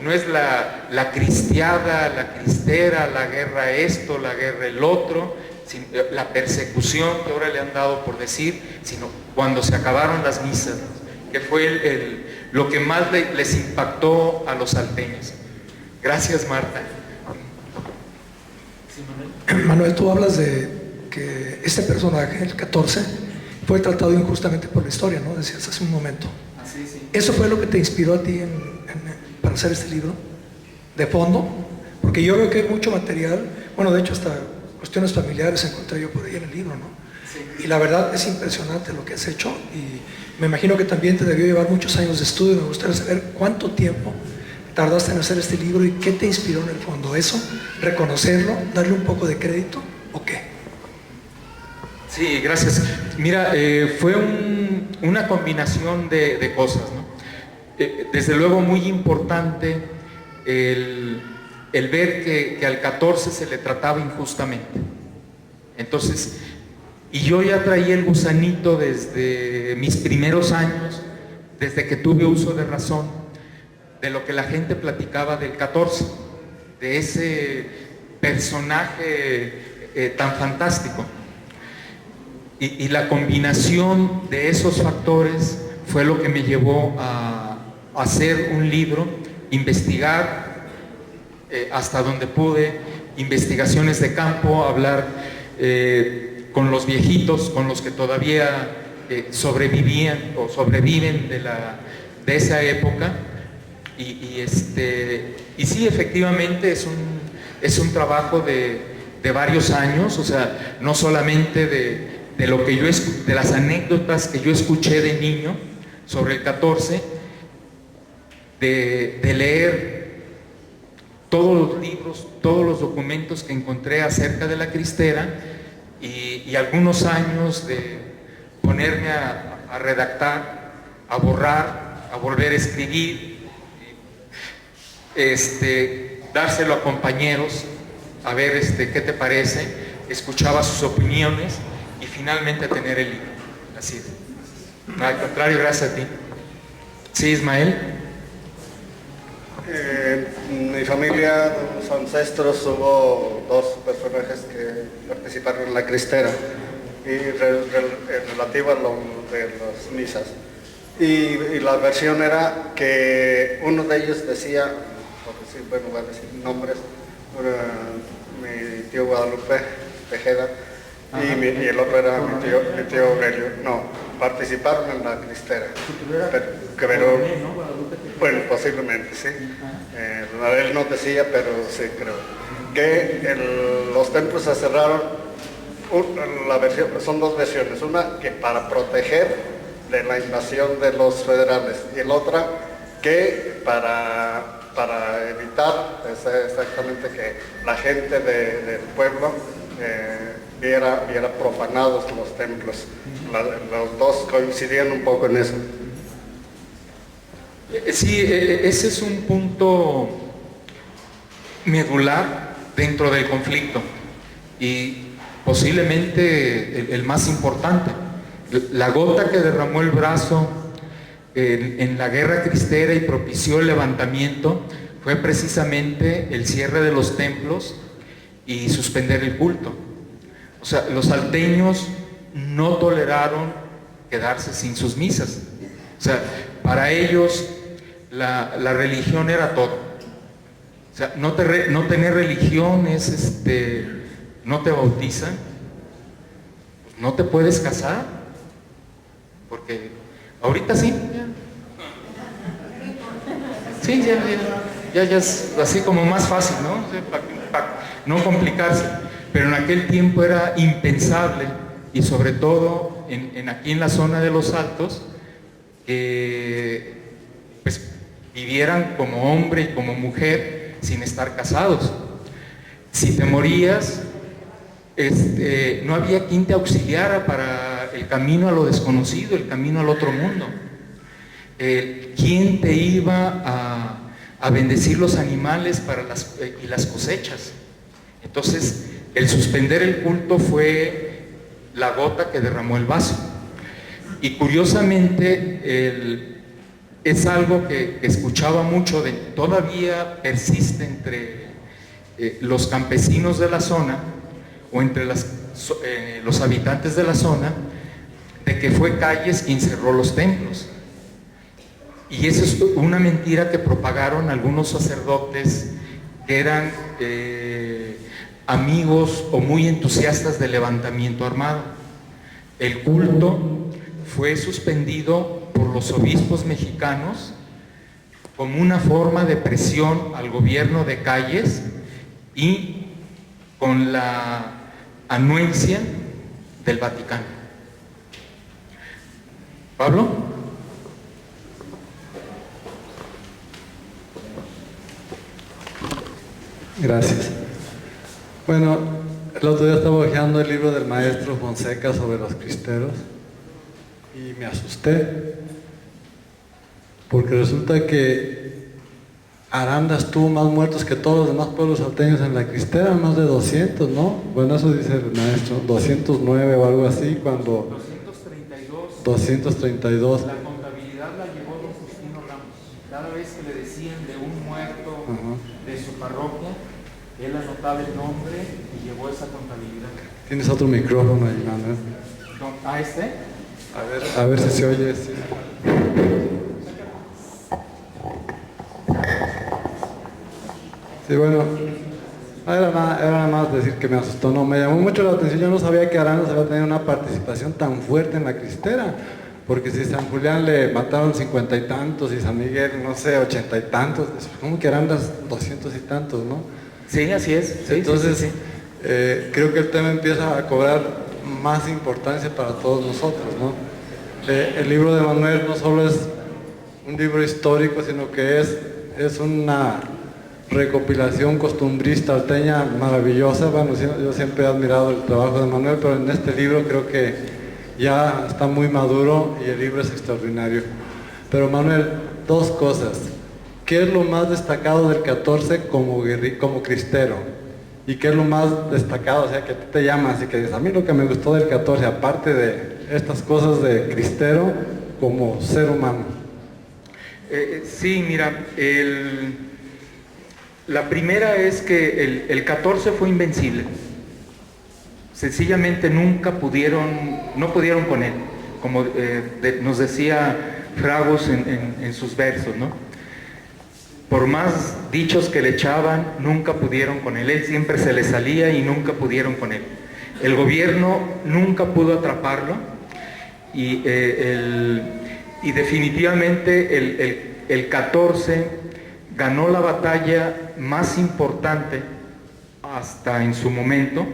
no es la cristiada, la cristera, la guerra esto, la guerra el otro, la persecución que ahora le han dado por decir, sino cuando se acabaron las misas, que fue lo que más les impactó a los salteños. Gracias, Marta. Sí, Manuel, tú hablas de que este personaje, el 14, fue tratado injustamente por la historia, ¿no? Decías hace un momento. Sí. ¿Eso fue lo que te inspiró a ti para hacer este libro? ¿De fondo? Porque yo veo que hay mucho material, bueno, de hecho hasta cuestiones familiares encontré yo por ahí en el libro, ¿no? Sí. Y la verdad es impresionante lo que has hecho, y me imagino que también te debió llevar muchos años de estudio. Me gustaría saber cuánto tiempo tardaste en hacer este libro y qué te inspiró en el fondo. ¿Eso? ¿Reconocerlo? ¿Darle un poco de crédito? ¿O qué? Sí, gracias. Mira, fue una combinación de cosas, ¿no? Desde luego muy importante el ver que al 14 se le trataba injustamente. Entonces, y yo ya traía el gusanito desde mis primeros años, desde que tuve uso de razón, de lo que la gente platicaba del 14, de ese personaje tan fantástico. Y la combinación de esos factores fue lo que me llevó a hacer un libro, investigar hasta donde pude, investigaciones de campo, hablar con los viejitos, con los que todavía sobrevivían o sobreviven de esa época. Y sí, efectivamente es un trabajo de varios años, o sea, no solamente de lo que de las anécdotas que yo escuché de niño sobre el 14, de leer todos los libros, todos los documentos que encontré acerca de la cristera, y algunos años de ponerme a redactar, a borrar, a volver a escribir, dárselo a compañeros, a ver qué te parece, escuchaba sus opiniones y finalmente tener el libro. Así es. Al contrario, gracias a ti. Sí, Ismael. En mi familia, los ancestros, hubo dos personajes que participaron en la cristera, y relativo a lo de las misas. Y la versión era que uno de ellos decía, bueno, voy a decir nombres, mi tío Guadalupe Tejeda, y el otro era mi tío Aurelio. No, participaron en la cristera. Pero bueno, posiblemente, sí. Él no decía, pero sí creo. Que los templos se cerraron, son dos versiones. Una que para proteger de la invasión de los federales, y la otra que para evitar exactamente que la gente del pueblo viera profanados los templos. Los dos coincidían un poco en eso. Sí, ese es un punto medular dentro del conflicto y posiblemente el más importante. La gota que derramó el brazo en la guerra cristera y propició el levantamiento fue precisamente el cierre de los templos y suspender el culto. O sea, los salteños no toleraron quedarse sin sus misas. O sea, para ellos la religión era todo. O sea, no tener religión es, no te bautizan, pues no te puedes casar, porque ahorita sí, sí, ya es así como más fácil, ¿no? O sea, para no complicarse, pero en aquel tiempo era impensable, y sobre todo aquí en la zona de los Altos, pues vivieran como hombre y como mujer sin estar casados. Si te morías, no había quien te auxiliara para el camino a lo desconocido, el camino al otro mundo. ¿Quién te iba a bendecir los animales y las cosechas? Entonces, el suspender el culto fue la gota que derramó el vaso. Y curiosamente, es algo que escuchaba mucho, todavía persiste entre los campesinos de la zona o entre los habitantes de la zona, de que fue Calles quien cerró los templos. Y esa es una mentira que propagaron algunos sacerdotes que eran amigos o muy entusiastas del levantamiento armado. El culto fue suspendido por los obispos mexicanos como una forma de presión al gobierno de Calles y con la anuencia del Vaticano. ¿Pablo? Gracias. Bueno, el otro día estaba hojeando el libro del maestro Fonseca sobre los cristeros y me asusté, porque resulta que Arandas tuvo más muertos que todos los demás pueblos salteños en la cristera, más de 200, ¿no? Bueno, eso dice el maestro, 209 o algo así, cuando... 232. La contabilidad la llevó don Justino Ramos. Cada vez que le decían de un muerto de su parroquia, él anotaba el nombre y llevó esa contabilidad. Tienes otro micrófono ahí, Manuel. ¿Ah, este? A ver si se oye. Sí. Sí, bueno, era nada más decir que me asustó, no, me llamó mucho la atención. Yo no sabía que Arandas había tenido una participación tan fuerte en la cristera, porque si San Julián le mataron 50 y tantos y San Miguel, no sé, 80 y tantos, ¿cómo que Arandas 200 y tantos, no? Sí, así es. Sí, entonces, sí. Creo que el tema empieza a cobrar más importancia para todos nosotros, ¿no? El libro de Manuel no solo es un libro histórico, sino que es una recopilación costumbrista alteña maravillosa. Bueno, yo siempre he admirado el trabajo de Manuel, pero en este libro creo que ya está muy maduro y el libro es extraordinario. Pero Manuel, dos cosas. ¿Qué es lo más destacado del 14 como cristero? ¿Y qué es lo más destacado? O sea, que te llamas y que dices, a mí lo que me gustó del 14, aparte de estas cosas de cristero, como ser humano. Sí, mira, la primera es que el 14 fue invencible. Sencillamente no pudieron con él, como nos decía Fragus en sus versos, ¿no? Por más dichos que le echaban, nunca pudieron con él. Él siempre se le salía y nunca pudieron con él. El gobierno nunca pudo atraparlo y definitivamente el 14 ganó la batalla más importante hasta en su momento,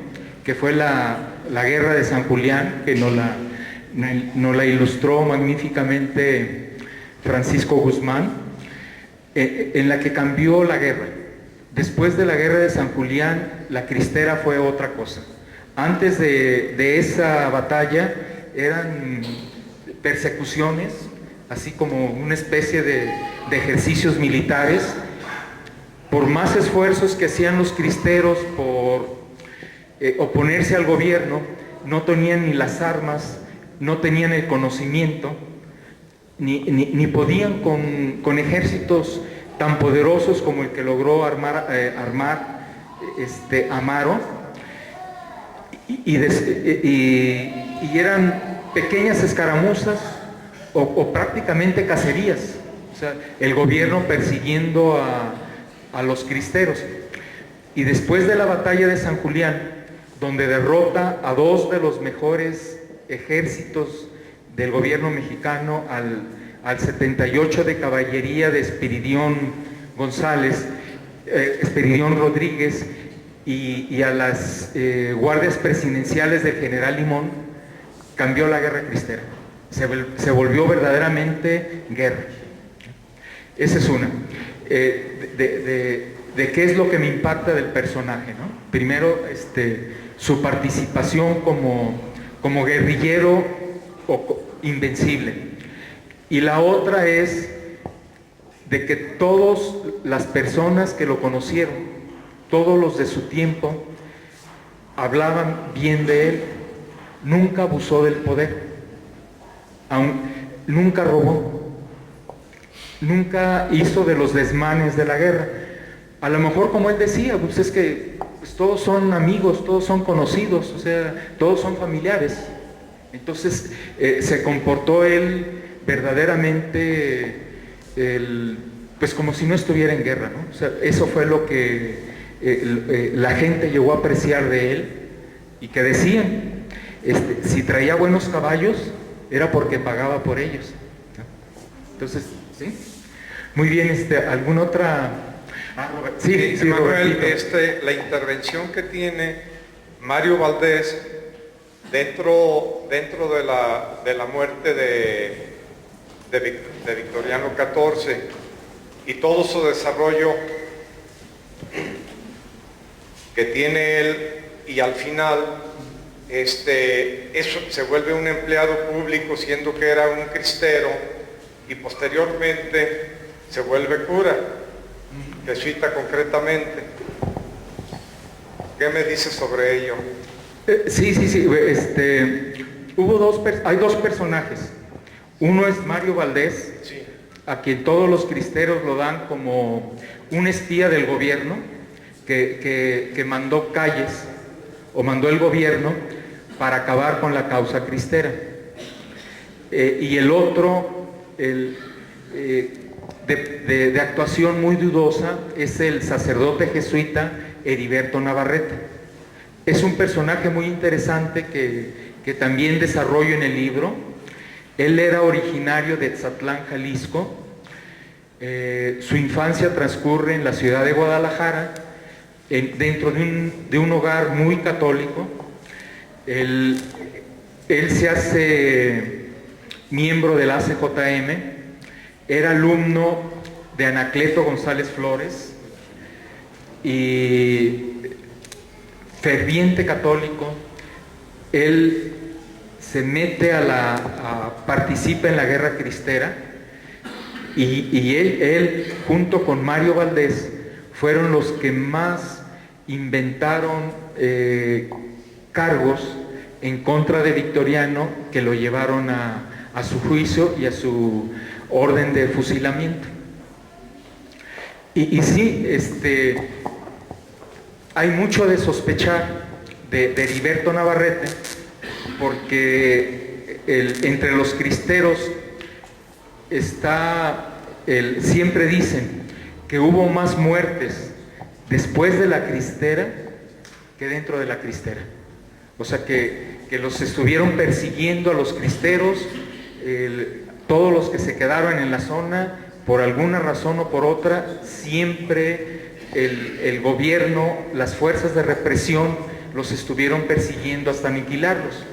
que fue la guerra de San Julián, que nos la ilustró magníficamente Francisco Guzmán, en la que cambió la guerra. Después de la guerra de San Julián, la cristera fue otra cosa. Antes de esa batalla eran persecuciones, así como una especie de ejercicios militares. Por más esfuerzos que hacían los cristeros por oponerse al gobierno, no tenían ni las armas, no tenían el conocimiento, ni podían con ejércitos tan poderosos como el que logró armar Amaro, y eran pequeñas escaramuzas o prácticamente cacerías. O sea, el gobierno persiguiendo a los cristeros. Y después de la batalla de San Julián, donde derrota a dos de los mejores ejércitos del gobierno mexicano, al 78 de caballería de Esperidión Rodríguez y a las guardias presidenciales del general Limón, cambió la guerra cristera. Se volvió verdaderamente guerra. Esa es una. De qué es lo que me impacta del personaje, ¿no? Primero, su participación como guerrillero invencible. Y la otra es de que todas las personas que lo conocieron, todos los de su tiempo, hablaban bien de él. Nunca abusó del poder, nunca robó, nunca hizo de los desmanes de la guerra. A lo mejor, como él decía, pues es que pues todos son amigos, todos son conocidos, o sea, todos son familiares. Entonces se comportó él verdaderamente pues como si no estuviera en guerra, ¿no? O sea, eso fue lo que la gente llegó a apreciar de él, y que decían, si traía buenos caballos era porque pagaba por ellos, ¿no? Entonces, ¿sí? Muy bien, ¿alguna otra? Sí, Manuel, Robertito. la intervención que tiene Mario Valdés dentro de la muerte de Victoriano XIV y todo su desarrollo que tiene él, y al final eso se vuelve un empleado público siendo que era un cristero, y posteriormente se vuelve cura, jesuita concretamente. ¿Qué me dices sobre ello? Sí. Hay dos personajes. Uno es Mario Valdés, sí, a quien todos los cristeros lo dan como un espía del gobierno que mandó calles, o mandó el gobierno para acabar con la causa cristera. Y el otro, de actuación muy dudosa, es el sacerdote jesuita Heriberto Navarrete. Es un personaje muy interesante que también desarrollo en el libro. Él era originario de Tzatlán, Jalisco. Su infancia transcurre en la ciudad de Guadalajara, dentro de un hogar muy católico. Él se hace miembro del ACJM, era alumno de Anacleto González Flores y ferviente católico. Él se mete participa en la guerra cristera, y él junto con Mario Valdés fueron los que más inventaron cargos en contra de Victoriano, que lo llevaron a su juicio y a su orden de fusilamiento. Y sí, hay mucho de sospechar de Heriberto Navarrete, porque entre los cristeros siempre dicen que hubo más muertes después de la cristera que dentro de la cristera. O sea que los estuvieron persiguiendo a los cristeros, todos los que se quedaron en la zona, por alguna razón o por otra, siempre el gobierno, las fuerzas de represión, los estuvieron persiguiendo hasta aniquilarlos.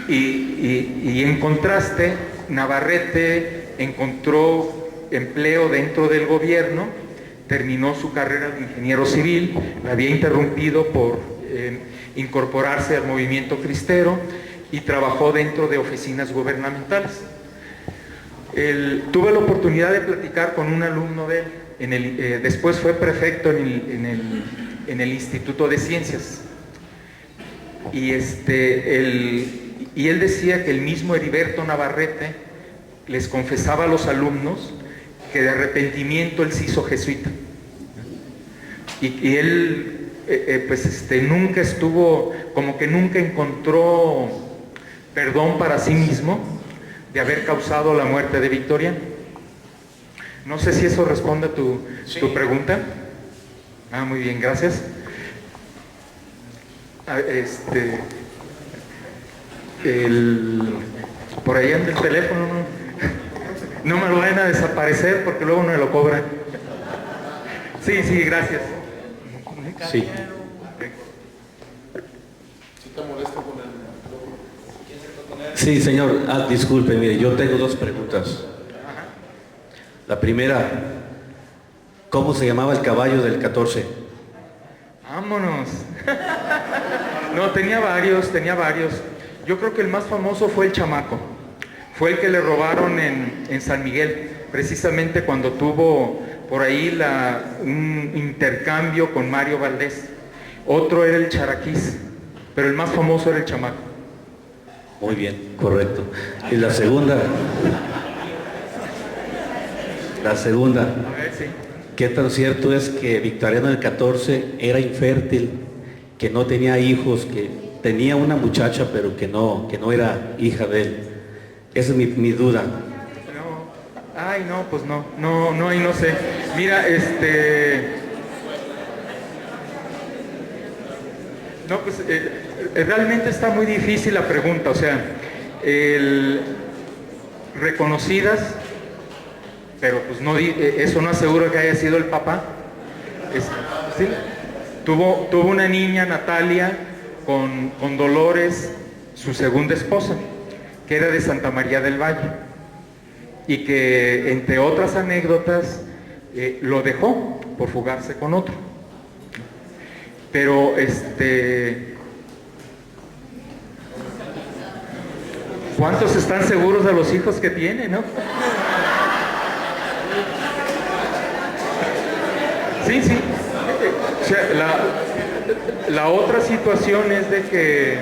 Y en contraste, Navarrete encontró empleo dentro del gobierno, terminó su carrera de ingeniero civil, la había interrumpido por incorporarse al movimiento cristero, y trabajó dentro de oficinas gubernamentales. Tuve la oportunidad de platicar con un alumno de él, después fue prefecto en el Instituto de Ciencias, y él decía que el mismo Heriberto Navarrete les confesaba a los alumnos que de arrepentimiento él se hizo jesuita, y él nunca estuvo, como que nunca encontró perdón para sí mismo de haber causado la muerte de Victoriano. No sé si eso responde a tu pregunta. Muy bien, gracias. Por ahí anda el teléfono, no me lo vayan a desaparecer porque luego no me lo cobran. Sí, gracias. Sí. Sí, señor. Disculpe, mire, yo tengo dos preguntas. La primera, ¿cómo se llamaba el caballo del 14? Vámonos. No, tenía varios. Yo creo que el más famoso fue el Chamaco. Fue el que le robaron en San Miguel, precisamente cuando tuvo por ahí un intercambio con Mario Valdés. Otro era el Charaquís, pero el más famoso era el Chamaco. Muy bien, correcto. Y la segunda, A ver, sí. ¿qué tan cierto es que Victoriano el 14 era infértil, que no tenía hijos, que tenía una muchacha pero que no era hija de él? Esa es mi duda. No, pues no, ahí no sé. Mira, no, pues realmente está muy difícil la pregunta, o sea, reconocidas, pero pues no, eso no asegura que haya sido el papá. ¿Sí? Tuvo una niña, Natalia, con Dolores, su segunda esposa, que era de Santa María del Valle, y que entre otras anécdotas lo dejó por fugarse con otro. Pero ¿cuántos están seguros de los hijos que tiene, no? Sí. O sea, la otra situación es de que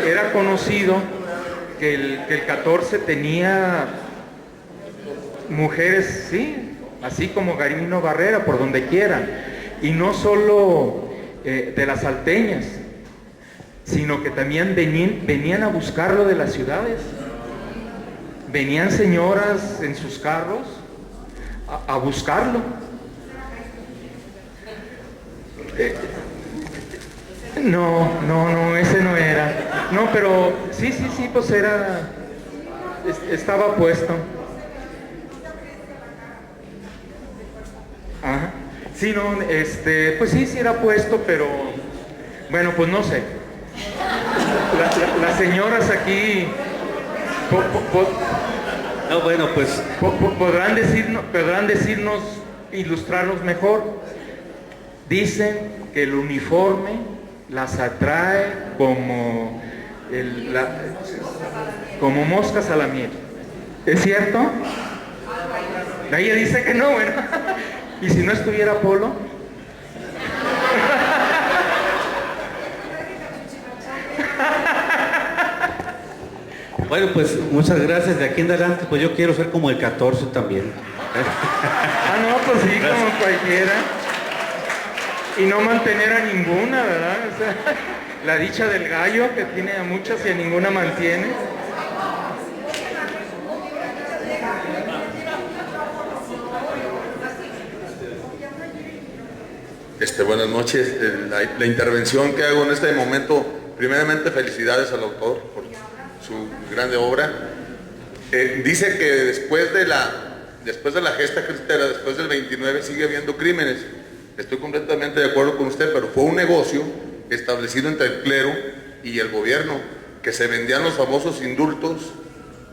era conocido que el 14 tenía mujeres, sí, así como Garino Barrera, por donde quiera, y no solo de las salteñas, sino que también venían a buscarlo de las ciudades. Venían señoras en sus carros a buscarlo. No, ese no era. No, pero sí, pues estaba puesto. Ajá. Sí, no, pues sí era puesto, pero bueno, pues no sé. Las señoras aquí no, bueno, pues podrán decirnos, ilustrarnos mejor. Dicen que el uniforme las atrae como moscas a la miel. ¿Es cierto? Ella dice que no, bueno. ¿Y si no estuviera Polo? Bueno, pues muchas gracias. De aquí en adelante, pues yo quiero ser como el 14 también. No, pues sí, como cualquiera. Y no mantener a ninguna, ¿verdad? O sea, la dicha del gallo, que tiene a muchas y a ninguna mantiene. Buenas noches. La intervención que hago en este momento, primeramente felicidades al autor por su grande obra. Dice que después de la gesta cristera, después del 29, sigue habiendo crímenes. Estoy completamente de acuerdo con usted, pero fue un negocio establecido entre el clero y el gobierno, que se vendían los famosos indultos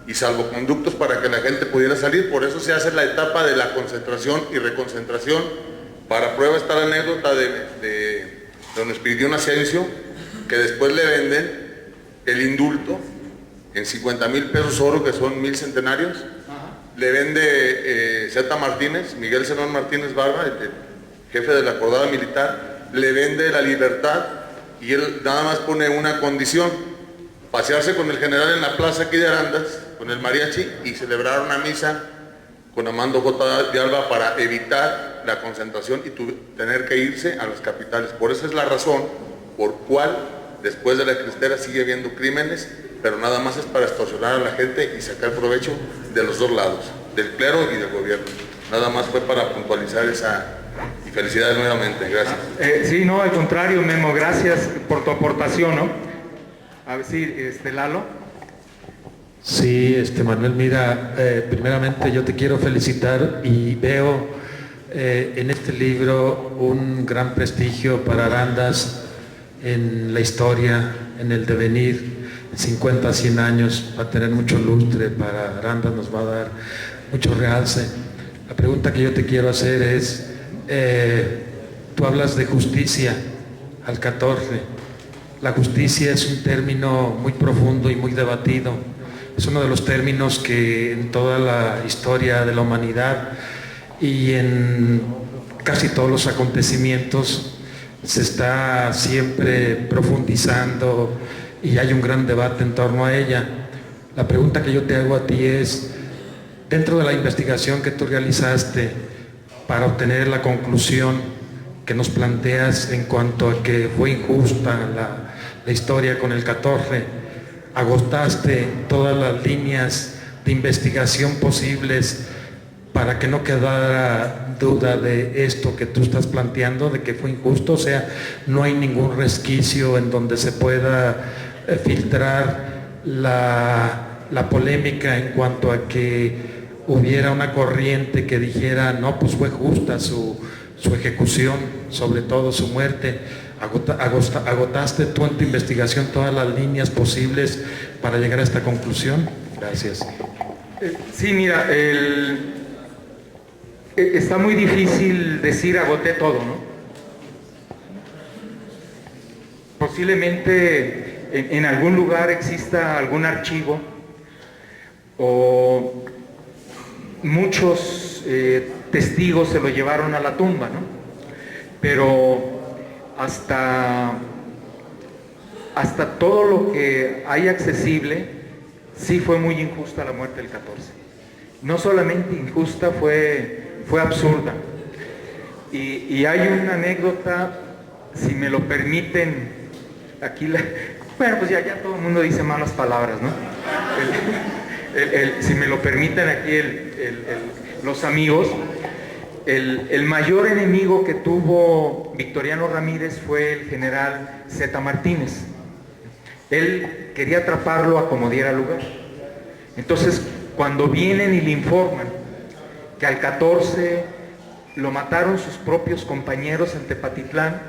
y salvoconductos para que la gente pudiera salir. Por eso se hace la etapa de la concentración y reconcentración. Para prueba está la anécdota de don Espiridión Asensio, que después le venden el indulto en 50,000 pesos oro, que son 1000 centenarios. Le vende Zeta Martínez, Miguel Zenón Martínez Barba, el jefe de la Cordada Militar, le vende la libertad, y él nada más pone una condición: pasearse con el general en la plaza aquí de Arandas, con el mariachi, y celebrar una misa con Amando J. de Alba para evitar la concentración y tener que irse a las capitales. Por esa es la razón por cual después de la cristera sigue habiendo crímenes, pero nada más es para extorsionar a la gente y sacar provecho de los dos lados. del clero y del gobierno. Nada más fue para puntualizar esa, y felicidades nuevamente, gracias. Sí, no, al contrario, Memo, gracias por tu aportación, ¿no? A ver si, Lalo. Sí, Manuel, mira, primeramente yo te quiero felicitar y veo en este libro un gran prestigio para Arandas en la historia, en el devenir, 50 a 100 años, va a tener mucho lustre para Arandas, nos va a dar mucho realce. La pregunta que yo te quiero hacer es, tú hablas de justicia al 14. La justicia es un término muy profundo y muy debatido. Es uno de los términos que en toda la historia de la humanidad y en casi todos los acontecimientos se está siempre profundizando y hay un gran debate en torno a ella. La pregunta que yo te hago a ti es, dentro de la investigación que tú realizaste para obtener la conclusión que nos planteas en cuanto a que fue injusta la historia con el 14, agotaste todas las líneas de investigación posibles para que no quedara duda de esto que tú estás planteando, de que fue injusto, o sea, no hay ningún resquicio en donde se pueda filtrar la polémica en cuanto a que hubiera una corriente que dijera, no, pues fue justa su ejecución, sobre todo su muerte. ¿Agotaste tú en tu investigación todas las líneas posibles para llegar a esta conclusión? Gracias. Sí, mira, está muy difícil decir agoté todo, ¿no? Posiblemente en algún lugar exista algún archivo o muchos testigos se lo llevaron a la tumba, ¿no? Pero hasta todo lo que hay accesible, sí fue muy injusta la muerte del 14. No solamente injusta, fue absurda. Y hay una anécdota, si me lo permiten, aquí bueno, pues ya todo el mundo dice malas palabras, ¿no? Si me lo permiten aquí los amigos, el mayor enemigo que tuvo Victoriano Ramírez fue el general Zeta Martínez. Él quería atraparlo a como diera lugar. Entonces, cuando vienen y le informan que al 14 lo mataron sus propios compañeros en Tepatitlán,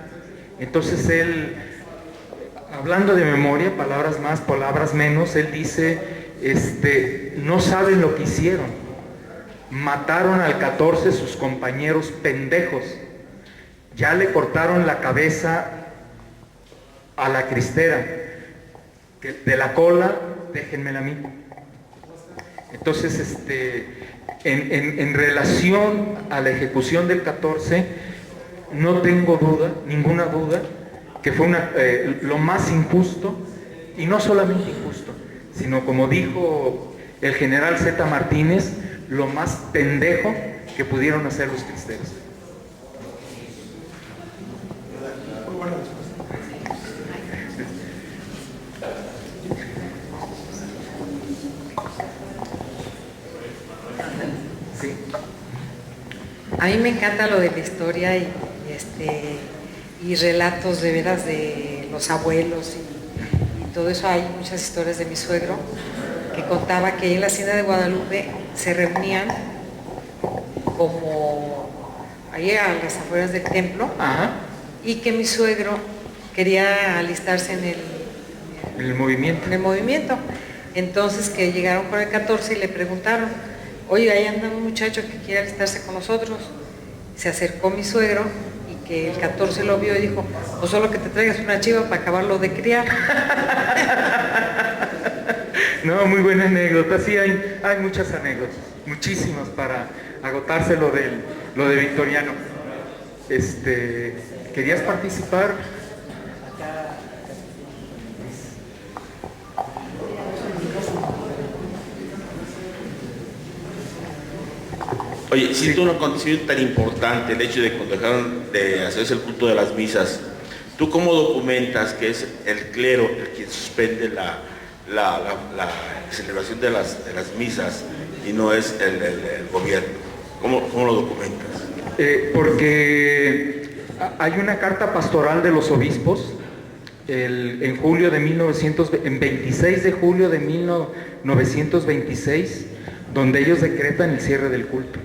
entonces él, hablando de memoria, palabras más, palabras menos, él dice, no saben lo que hicieron. Mataron al 14 sus compañeros pendejos. Ya le cortaron la cabeza a la cristera. De la cola, déjenmela a mí. Entonces, en relación a la ejecución del 14, no tengo duda, ninguna duda, que fue lo más injusto, y no solamente injusto, sino como dijo el general Zeta Martínez, lo más pendejo que pudieron hacer los cristeros. Sí. A mí me encanta lo de la historia y relatos de veras de los abuelos y todo eso. Hay muchas historias de mi suegro que contaba que en la hacienda de Guadalupe se reunían como ahí a las afueras del templo. Ajá. Y que mi suegro quería alistarse en el movimiento. Entonces que llegaron con el 14 y le preguntaron, oye, ahí anda un muchacho que quiere alistarse con nosotros. Se acercó mi suegro y que el 14 lo vio y dijo, pues solo que te traigas una chiva para acabarlo de criar. No, muy buena anécdota. Sí, hay muchas anécdotas, muchísimas para agotarse lo de Victoriano. ¿Querías participar? Oye, siendo un acontecimiento tan importante el hecho de cuando dejaron de hacerse el culto de las misas, ¿tú cómo documentas que es el clero el quien suspende la celebración de las misas y no es el gobierno. ¿Cómo lo documentas? Porque hay una carta pastoral de los obispos en 26 de julio de 1926, donde ellos decretan el cierre del culto.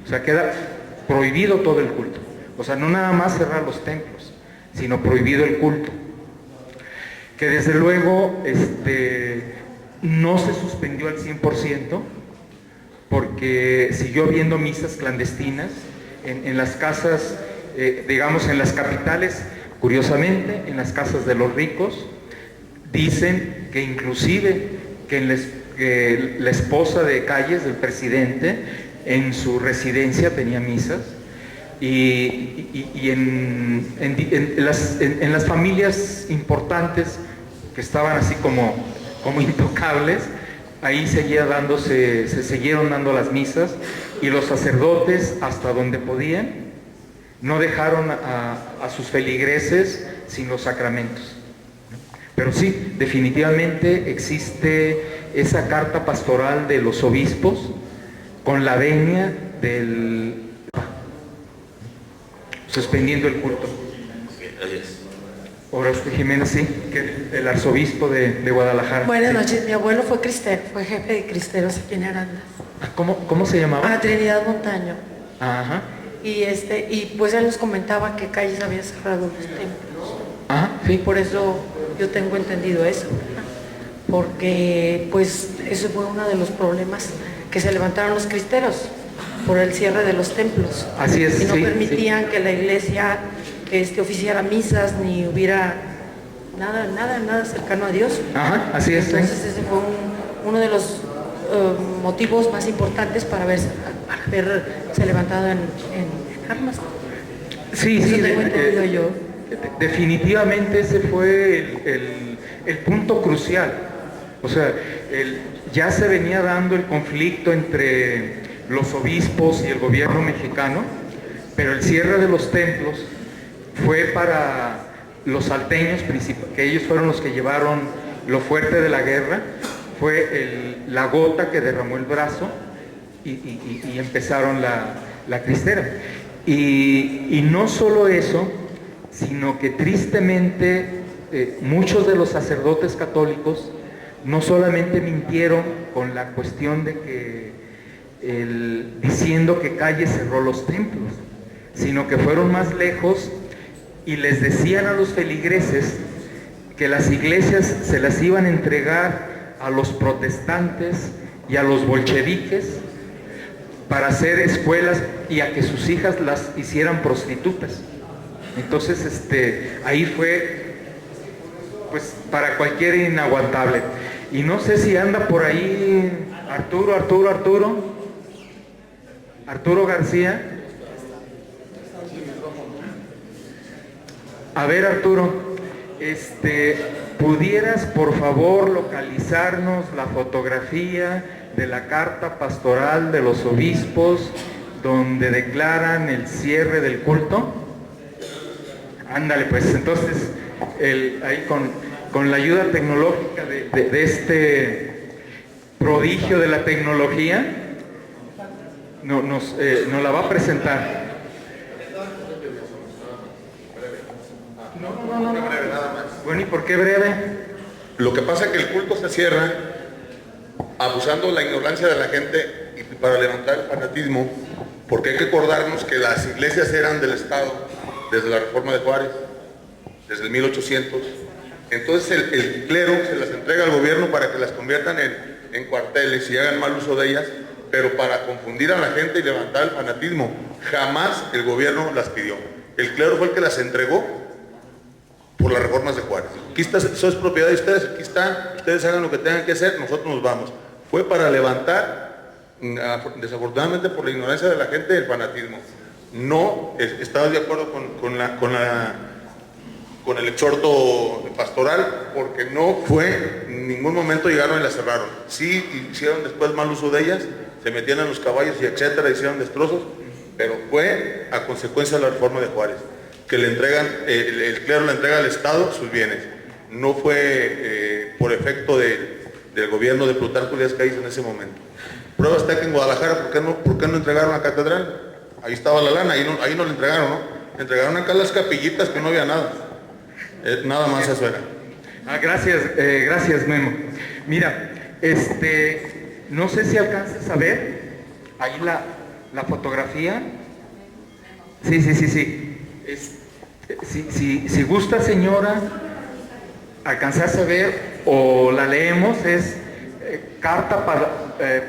O sea, queda prohibido todo el culto. O sea, no nada más cerrar los templos, sino prohibido el culto. Que desde luego no se suspendió al 100%, porque siguió habiendo misas clandestinas en las casas, digamos en las capitales, curiosamente, en las casas de los ricos. Dicen que inclusive que la esposa de Calles, del presidente, en su residencia tenía misas, y en las familias importantes que estaban así como intocables, ahí se siguieron dando las misas, y los sacerdotes, hasta donde podían, no dejaron a sus feligreses sin los sacramentos. Pero sí, definitivamente existe esa carta pastoral de los obispos con la venia del suspendiendo el culto. Ahora usted, Jiménez, sí, que el arzobispo de Guadalajara. Buenas sí. noches, mi abuelo fue cristero, fue jefe de cristeros aquí en Arandas. ¿Cómo se llamaba? Trinidad Montaño. Ajá. Y pues él nos comentaba que Calles había cerrado los templos. Ajá, sí. Por eso yo tengo entendido eso, ¿verdad? Porque pues eso fue uno de los problemas que se levantaron los cristeros por el cierre de los templos. Así es. Y no sí, permitían que la iglesia oficiara misas ni hubiera nada cercano a Dios. Ajá, así es. Entonces ese fue uno de los motivos más importantes para haberse levantado en armas. Sí, eso tengo entendido yo. Definitivamente ese fue el punto crucial. O sea, ya se venía dando el conflicto entre los obispos y el gobierno mexicano, pero el cierre de los templos fue para los salteños, que ellos fueron los que llevaron lo fuerte de la guerra, fue la gota que derramó el brazo y empezaron la cristera. Y no solo eso, sino que tristemente muchos de los sacerdotes católicos no solamente mintieron con la cuestión de que diciendo que Calles cerró los templos, sino que fueron más lejos y les decían a los feligreses que las iglesias se las iban a entregar a los protestantes y a los bolcheviques para hacer escuelas y a que sus hijas las hicieran prostitutas. Entonces ahí fue pues para cualquiera inaguantable. Y no sé si anda por ahí Arturo García. A ver, Arturo, ¿pudieras por favor localizarnos la fotografía de la carta pastoral de los obispos donde declaran el cierre del culto? Ándale, pues entonces ahí con la ayuda tecnológica de este prodigio de la tecnología nos la va a presentar. No. Bueno, ¿y por qué breve? Lo que pasa es que el culto se cierra abusando la ignorancia de la gente y para levantar el fanatismo, porque hay que acordarnos que las iglesias eran del Estado desde la Reforma de Juárez, desde el 1800. Entonces el clero se las entrega al gobierno para que las conviertan en cuarteles y hagan mal uso de ellas, pero para confundir a la gente y levantar el fanatismo. Jamás el gobierno las pidió. El clero fue el que las entregó por las reformas de Juárez. Aquí está, eso es propiedad de ustedes, aquí está, ustedes hagan lo que tengan que hacer, nosotros nos vamos. Fue para levantar, desafortunadamente por la ignorancia de la gente, el fanatismo. No estaba de acuerdo con el exhorto pastoral, porque no fue, en ningún momento llegaron y las cerraron. Sí hicieron después mal uso de ellas, se metían en los caballos y etcétera, hicieron destrozos, pero fue a consecuencia de la reforma de Juárez, que le entregan, el clero le entrega al Estado sus bienes. No fue por efecto del gobierno de Plutarco Elías Calles en ese momento. Prueba está que en Guadalajara, ¿por qué no entregaron la catedral? Ahí estaba la lana, ahí no le entregaron, ¿no? Le entregaron acá las capillitas que no había nada. Nada más eso era. Gracias Memo. Mira, no sé si alcanzas a ver ahí la fotografía. Sí. Si gusta, señora, alcanzas a ver o la leemos, es carta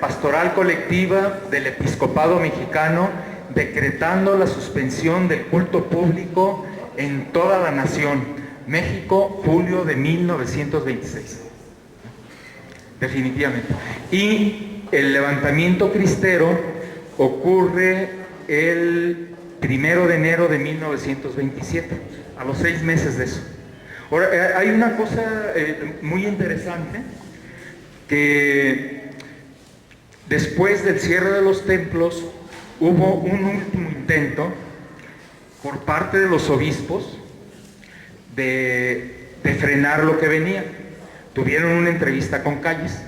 pastoral colectiva del Episcopado Mexicano decretando la suspensión del culto público en toda la nación. México, julio de 1926. Definitivamente. Y el levantamiento cristero ocurre el 1 de enero de 1927, a los 6 meses de eso. Ahora, hay una cosa muy interesante, que después del cierre de los templos hubo un último intento por parte de los obispos de frenar lo que venía. Tuvieron una entrevista con Calles,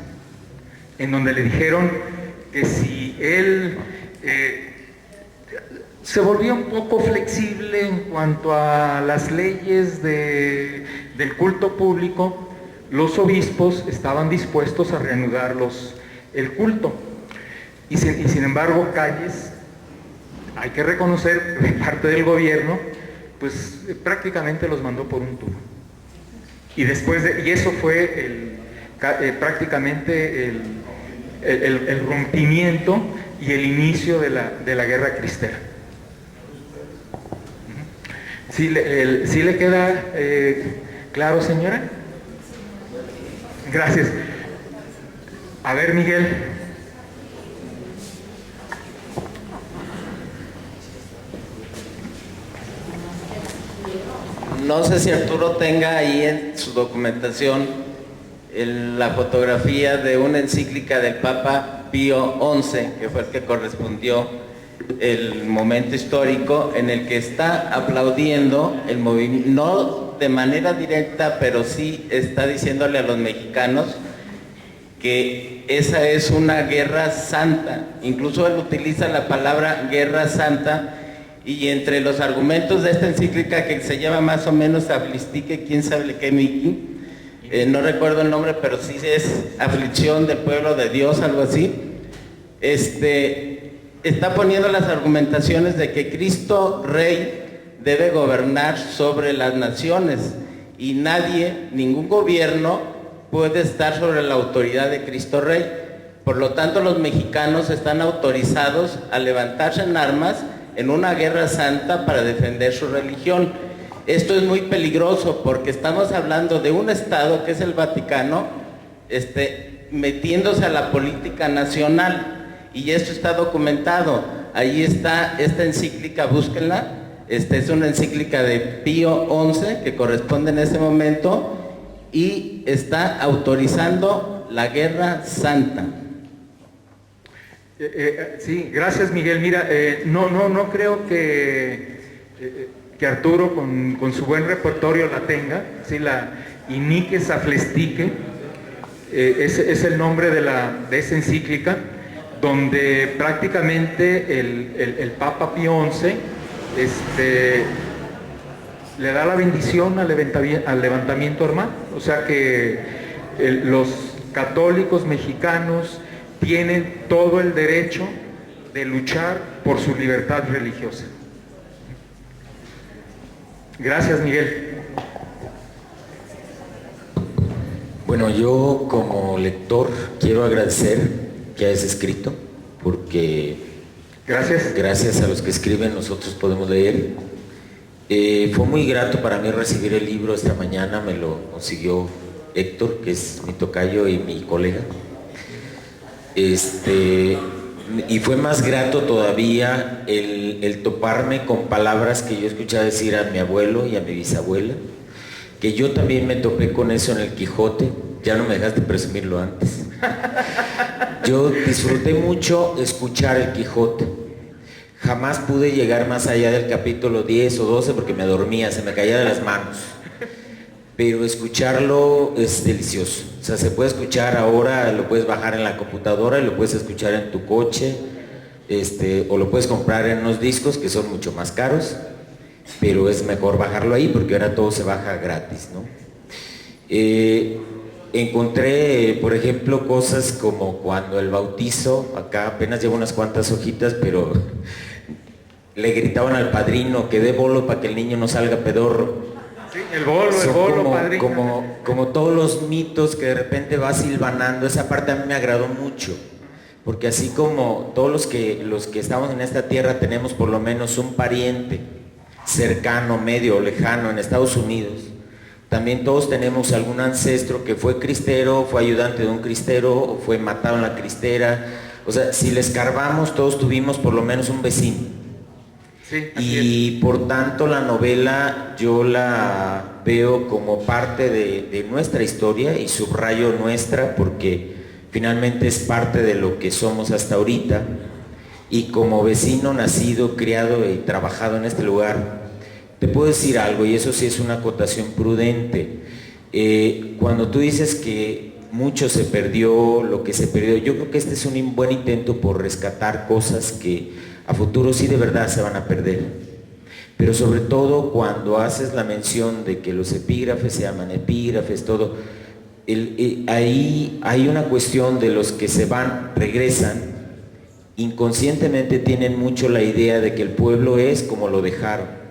en donde le dijeron que si él se volvía un poco flexible en cuanto a las leyes del culto público, los obispos estaban dispuestos a reanudar el culto. Y sin embargo, Calles, hay que reconocer, de parte del gobierno, pues prácticamente los mandó por un tubo. Y eso fue prácticamente el rompimiento y el inicio de la guerra cristera. ¿Sí le queda claro, señora? Gracias. A ver, Miguel. No sé si Arturo tenga ahí en su documentación la fotografía de una encíclica del Papa Pío XI, que fue el que correspondió el momento histórico en el que está aplaudiendo el movimiento, no de manera directa, pero sí está diciéndole a los mexicanos que esa es una guerra santa. Incluso él utiliza la palabra guerra santa, y entre los argumentos de esta encíclica, que se llama más o menos Aflistique, quién sabe qué Miki, no recuerdo el nombre, pero sí es aflicción del pueblo de Dios, algo así, está poniendo las argumentaciones de que Cristo Rey debe gobernar sobre las naciones, y nadie, ningún gobierno puede estar sobre la autoridad de Cristo Rey. Por lo tanto, los mexicanos están autorizados a levantarse en armas en una guerra santa para defender su religión. Esto es muy peligroso porque estamos hablando de un Estado, que es el Vaticano, metiéndose a la política nacional, y esto está documentado. Ahí está esta encíclica, búsquenla. Es una encíclica de Pío XI que corresponde en ese momento, y está autorizando la guerra santa. Sí, gracias, Miguel. Mira, no creo que Arturo con su buen repertorio la tenga. Sí, la Iniques Aflistique es el nombre de esa encíclica, donde prácticamente el Papa Pío XI le da la bendición al levantamiento armado. O sea que los católicos mexicanos tienen todo el derecho de luchar por su libertad religiosa. Gracias, Miguel. Bueno, yo como lector quiero agradecer que hayas escrito, porque gracias a los que escriben nosotros podemos leer. Fue muy grato para mí recibir el libro esta mañana, me lo consiguió Héctor, que es mi tocayo y mi colega. Y fue más grato todavía el toparme con palabras que yo escuchaba decir a mi abuelo y a mi bisabuela, que yo también me topé con eso en el Quijote. Ya no me dejaste presumirlo antes. Yo disfruté mucho escuchar el Quijote. Jamás pude llegar más allá del capítulo 10 o 12 porque me dormía, se me caía de las manos. pero escucharlo es delicioso. O sea, se puede escuchar ahora, lo puedes bajar en la computadora y lo puedes escuchar en tu coche, o lo puedes comprar en unos discos que son mucho más caros, pero es mejor bajarlo ahí porque ahora todo se baja gratis, ¿no? Encontré, por ejemplo, cosas como cuando el bautizo, acá apenas llevo unas cuantas hojitas, pero le gritaban al padrino que dé bolo para que el niño no salga pedorro. Sí, el bolo, padrino. Como todos los mitos que de repente va silvanando, esa parte a mí me agradó mucho, porque así como todos los que estamos en esta tierra tenemos por lo menos un pariente cercano, medio o lejano en Estados Unidos, también todos tenemos algún ancestro que fue cristero, fue ayudante de un cristero, o fue matado en la cristera. O sea, si le escarbamos, todos tuvimos por lo menos un vecino. Sí, y por tanto la novela yo la veo como parte de nuestra historia, y subrayo nuestra porque finalmente es parte de lo que somos hasta ahorita. Y como vecino nacido, criado y trabajado en este lugar, te puedo decir algo, y eso sí es una acotación prudente. Cuando tú dices que mucho se perdió, lo que se perdió, yo creo que este es un buen intento por rescatar cosas que a futuro sí de verdad se van a perder. Pero sobre todo cuando haces la mención de que los epígrafes se llaman epígrafes, todo, ahí hay una cuestión de los que se van, regresan, inconscientemente tienen mucho la idea de que el pueblo es como lo dejaron.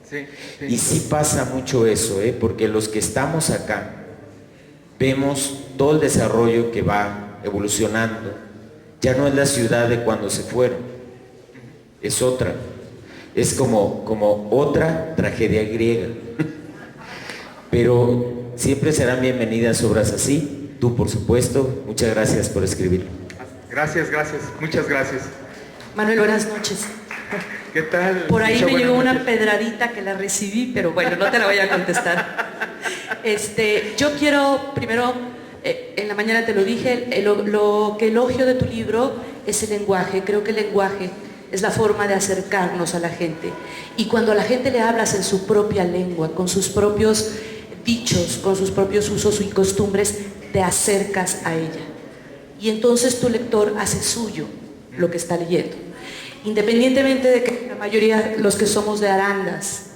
Sí. Y sí pasa mucho eso, porque los que estamos acá vemos todo el desarrollo que va evolucionando. Ya no es la ciudad de cuando se fueron, es otra. Es como otra tragedia griega. Pero siempre serán bienvenidas obras así. Tú, por supuesto, muchas gracias por escribir. Gracias, muchas gracias. Manuel, buenas noches. ¿Qué tal? Por ahí me llegó noches. una pedradita que la recibí, pero bueno, no te la voy a contestar. Yo quiero, primero, en la mañana te lo dije, lo que elogio de tu libro es el lenguaje. Creo que el lenguaje es la forma de acercarnos a la gente. Y cuando a la gente le hablas en su propia lengua, con sus propios dichos, con sus propios usos y costumbres, te acercas a ella. Y entonces tu lector hace suyo lo que está leyendo. Independientemente de que la mayoría, los que somos de Arandas,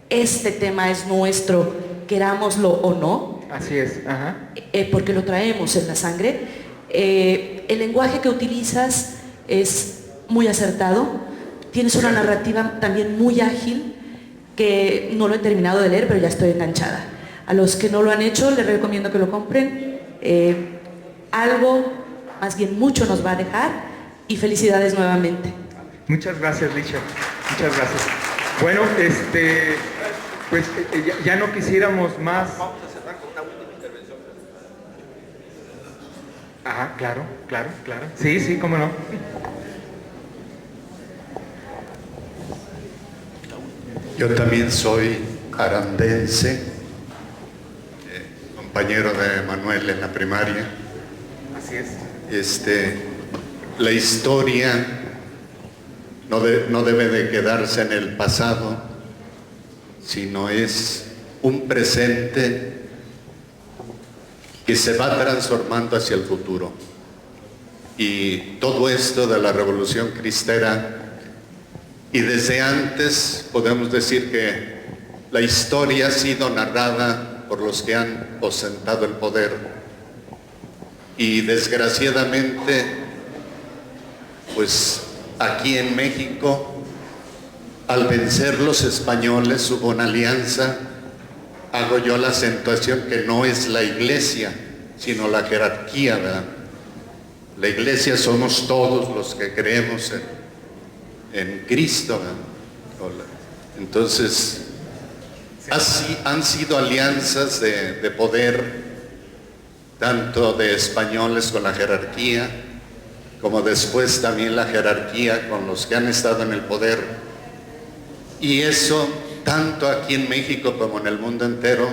este tema es nuestro, querámoslo o no, así es, ajá. Porque lo traemos en la sangre, el lenguaje que utilizas es muy acertado, tienes una narrativa también muy ágil, que no lo he terminado de leer, pero ya estoy enganchada. A los que no lo han hecho, les recomiendo que lo compren. Algo, más bien mucho nos va a dejar, y felicidades nuevamente. Muchas gracias, Licha. Muchas gracias. Bueno, pues ya no quisiéramos más. Vamos a cerrar con una última intervención. Ajá, claro. Sí, cómo no. Yo también soy arandense, compañero de Manuel en la primaria. Así es. La historia no debe de quedarse en el pasado, sino es un presente que se va transformando hacia el futuro. Y todo esto de la Revolución Cristera, y desde antes podemos decir que la historia ha sido narrada por los que han ostentado el poder. Y desgraciadamente, pues aquí en México, al vencer los españoles hubo una alianza. Hago yo la acentuación que no es la iglesia, sino la jerarquía, ¿verdad? La iglesia somos todos los que creemos en Cristo, ¿verdad? Entonces, así han sido alianzas de poder, tanto de españoles con la jerarquía, como después también la jerarquía con los que han estado en el poder. Y eso, tanto aquí en México como en el mundo entero,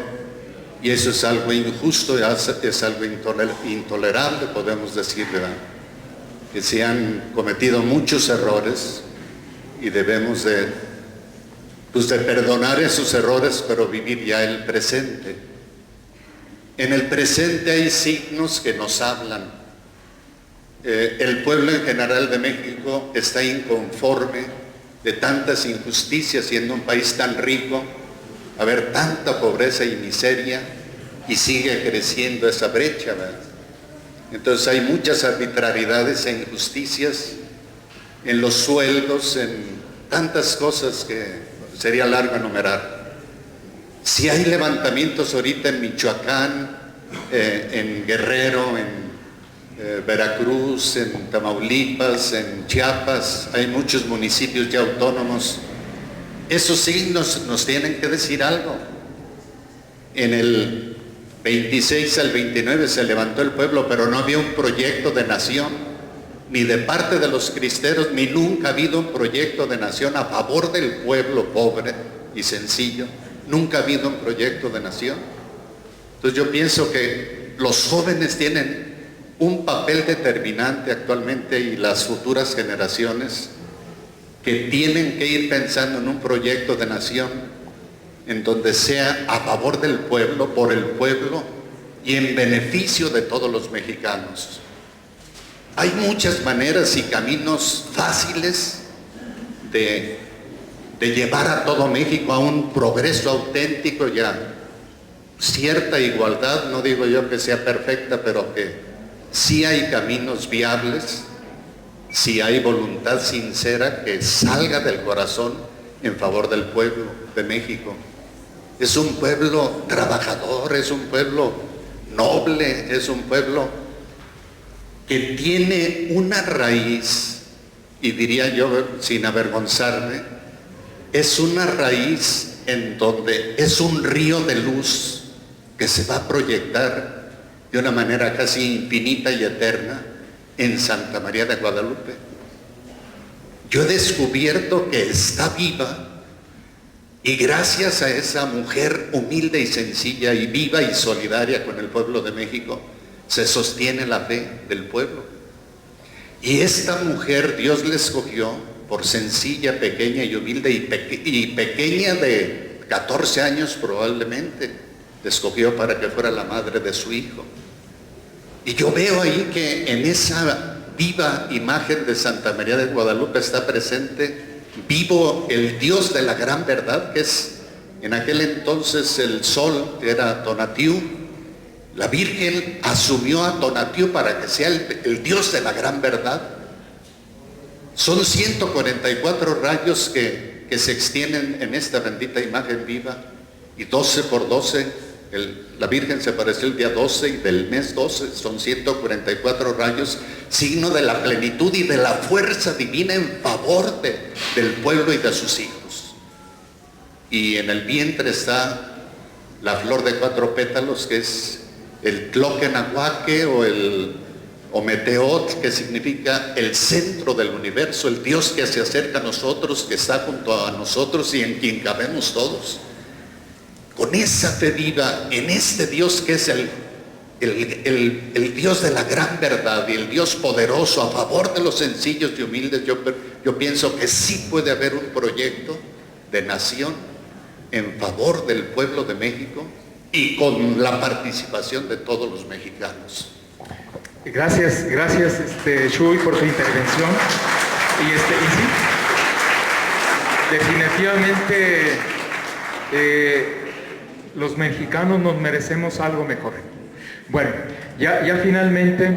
y eso es algo injusto, es algo intolerable, podemos decir, ¿verdad? Que se han cometido muchos errores y debemos de perdonar esos errores, pero vivir ya el presente. En el presente hay signos que nos hablan. El pueblo en general de México está inconforme de tantas injusticias, siendo un país tan rico, haber tanta pobreza y miseria, y sigue creciendo esa brecha, ¿verdad? Entonces hay muchas arbitrariedades e injusticias en los sueldos, en tantas cosas que sería largo enumerar. Si hay levantamientos ahorita en Michoacán, en Guerrero, en Veracruz, en Tamaulipas, en Chiapas, hay muchos municipios ya autónomos. Esos signos nos tienen que decir algo. En el 26 al 29 se levantó el pueblo, pero no había un proyecto de nación, ni de parte de los cristeros, ni nunca ha habido un proyecto de nación a favor del pueblo pobre y sencillo. Nunca ha habido un proyecto de nación. Entonces yo pienso que los jóvenes tienen un papel determinante actualmente, y las futuras generaciones, que tienen que ir pensando en un proyecto de nación en donde sea a favor del pueblo, por el pueblo y en beneficio de todos los mexicanos. Hay muchas maneras y caminos fáciles de llevar a todo México a un progreso auténtico y a cierta igualdad. No digo yo que sea perfecta, pero que sí hay caminos viables, si hay voluntad sincera que salga del corazón en favor del pueblo de México. Es un pueblo trabajador, es un pueblo noble, es un pueblo que tiene una raíz, y diría yo sin avergonzarme, es una raíz en donde es un río de luz que se va a proyectar de una manera casi infinita y eterna en Santa María de Guadalupe. Yo he descubierto que está viva, y gracias a esa mujer humilde y sencilla y viva y solidaria con el pueblo de México, se sostiene la fe del pueblo. Y esta mujer Dios la escogió por sencilla, pequeña y humilde, y pequeña de 14 años probablemente, la escogió para que fuera la madre de su hijo. Y yo veo ahí que en esa viva imagen de Santa María de Guadalupe está presente vivo el Dios de la gran verdad, que es en aquel entonces el sol, que era Tonatiuh. La Virgen asumió a Tonatiuh para que sea el Dios de la gran verdad. Son 144 rayos que se extienden en esta bendita imagen viva, y 12 por 12, la Virgen se apareció el día 12 y del mes 12, son 144 rayos, signo de la plenitud y de la fuerza divina en favor del pueblo y de sus hijos. Y en el vientre está la flor de 4 pétalos, que es el Tloquenahuaque o Meteot, que significa el centro del universo, el Dios que se acerca a nosotros, que está junto a nosotros y en quien cabemos todos. Con esa fe viva en este Dios que es el Dios de la gran verdad y el Dios poderoso a favor de los sencillos y humildes, yo pienso que sí puede haber un proyecto de nación en favor del pueblo de México y con la participación de todos los mexicanos. Gracias, Chuy, por tu intervención. Y sí, definitivamente los mexicanos nos merecemos algo mejor. Bueno, ya finalmente,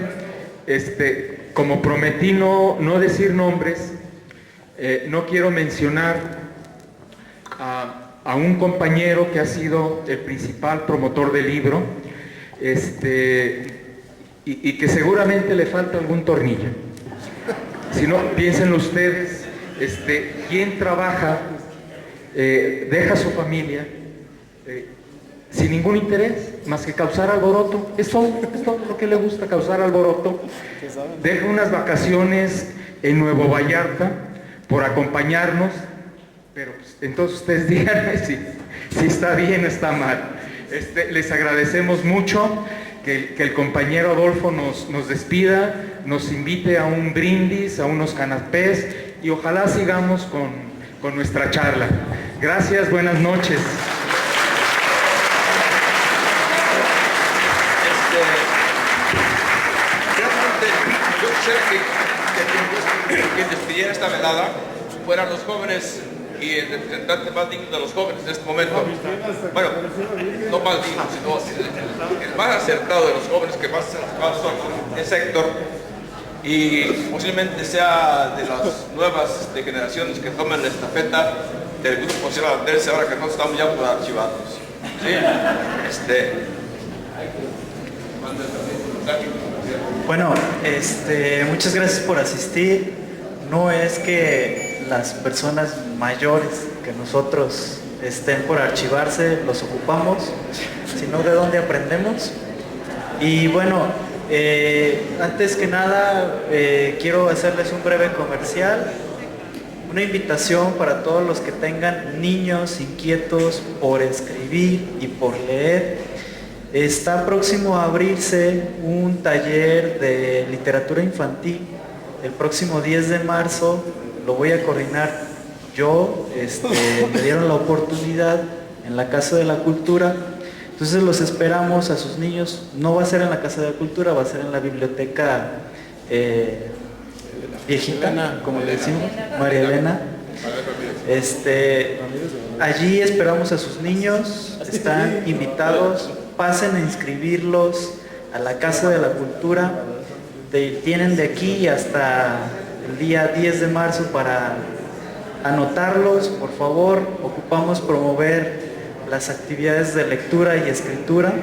como prometí no decir nombres, no quiero mencionar a un compañero que ha sido el principal promotor del libro, y que seguramente le falta algún tornillo. Si no, piénsenlo ustedes, quien trabaja, deja su familia, sin ningún interés, más que causar alboroto. Es todo lo que le gusta, causar alboroto. Deja unas vacaciones en Nuevo Vallarta por acompañarnos, pero pues, entonces ustedes díganme si está bien o está mal. Les agradecemos mucho que el compañero Adolfo nos despida, nos invite a un brindis, a unos canapés, y ojalá sigamos con nuestra charla. Gracias, buenas noches. presidiera esta velada fueran los jóvenes y el representante más digno de los jóvenes en este momento. Bueno, no más digno, sino el más acertado de los jóvenes que más son, es Héctor. Y posiblemente sea de las nuevas generaciones que tomen la estafeta del grupo Cielo Alandense, ahora que no estamos ya por archivados. ¿Sí? Bueno, muchas gracias por asistir. No es que las personas mayores que nosotros estén por archivarse, los ocupamos, sino de dónde aprendemos. Y bueno, antes que nada, quiero hacerles un breve comercial, una invitación para todos los que tengan niños inquietos por escribir y por leer. Está próximo a abrirse un taller de literatura infantil el próximo 10 de marzo, lo voy a coordinar yo, me dieron la oportunidad en la Casa de la Cultura, entonces los esperamos a sus niños, no va a ser en la Casa de la Cultura, va a ser en la biblioteca viejita, como le decimos, María Elena. Allí esperamos a sus niños, están invitados, pasen a inscribirlos a la Casa de la Cultura. Tienen de aquí hasta el día 10 de marzo para anotarlos, por favor. Ocupamos promover las actividades de lectura y escritura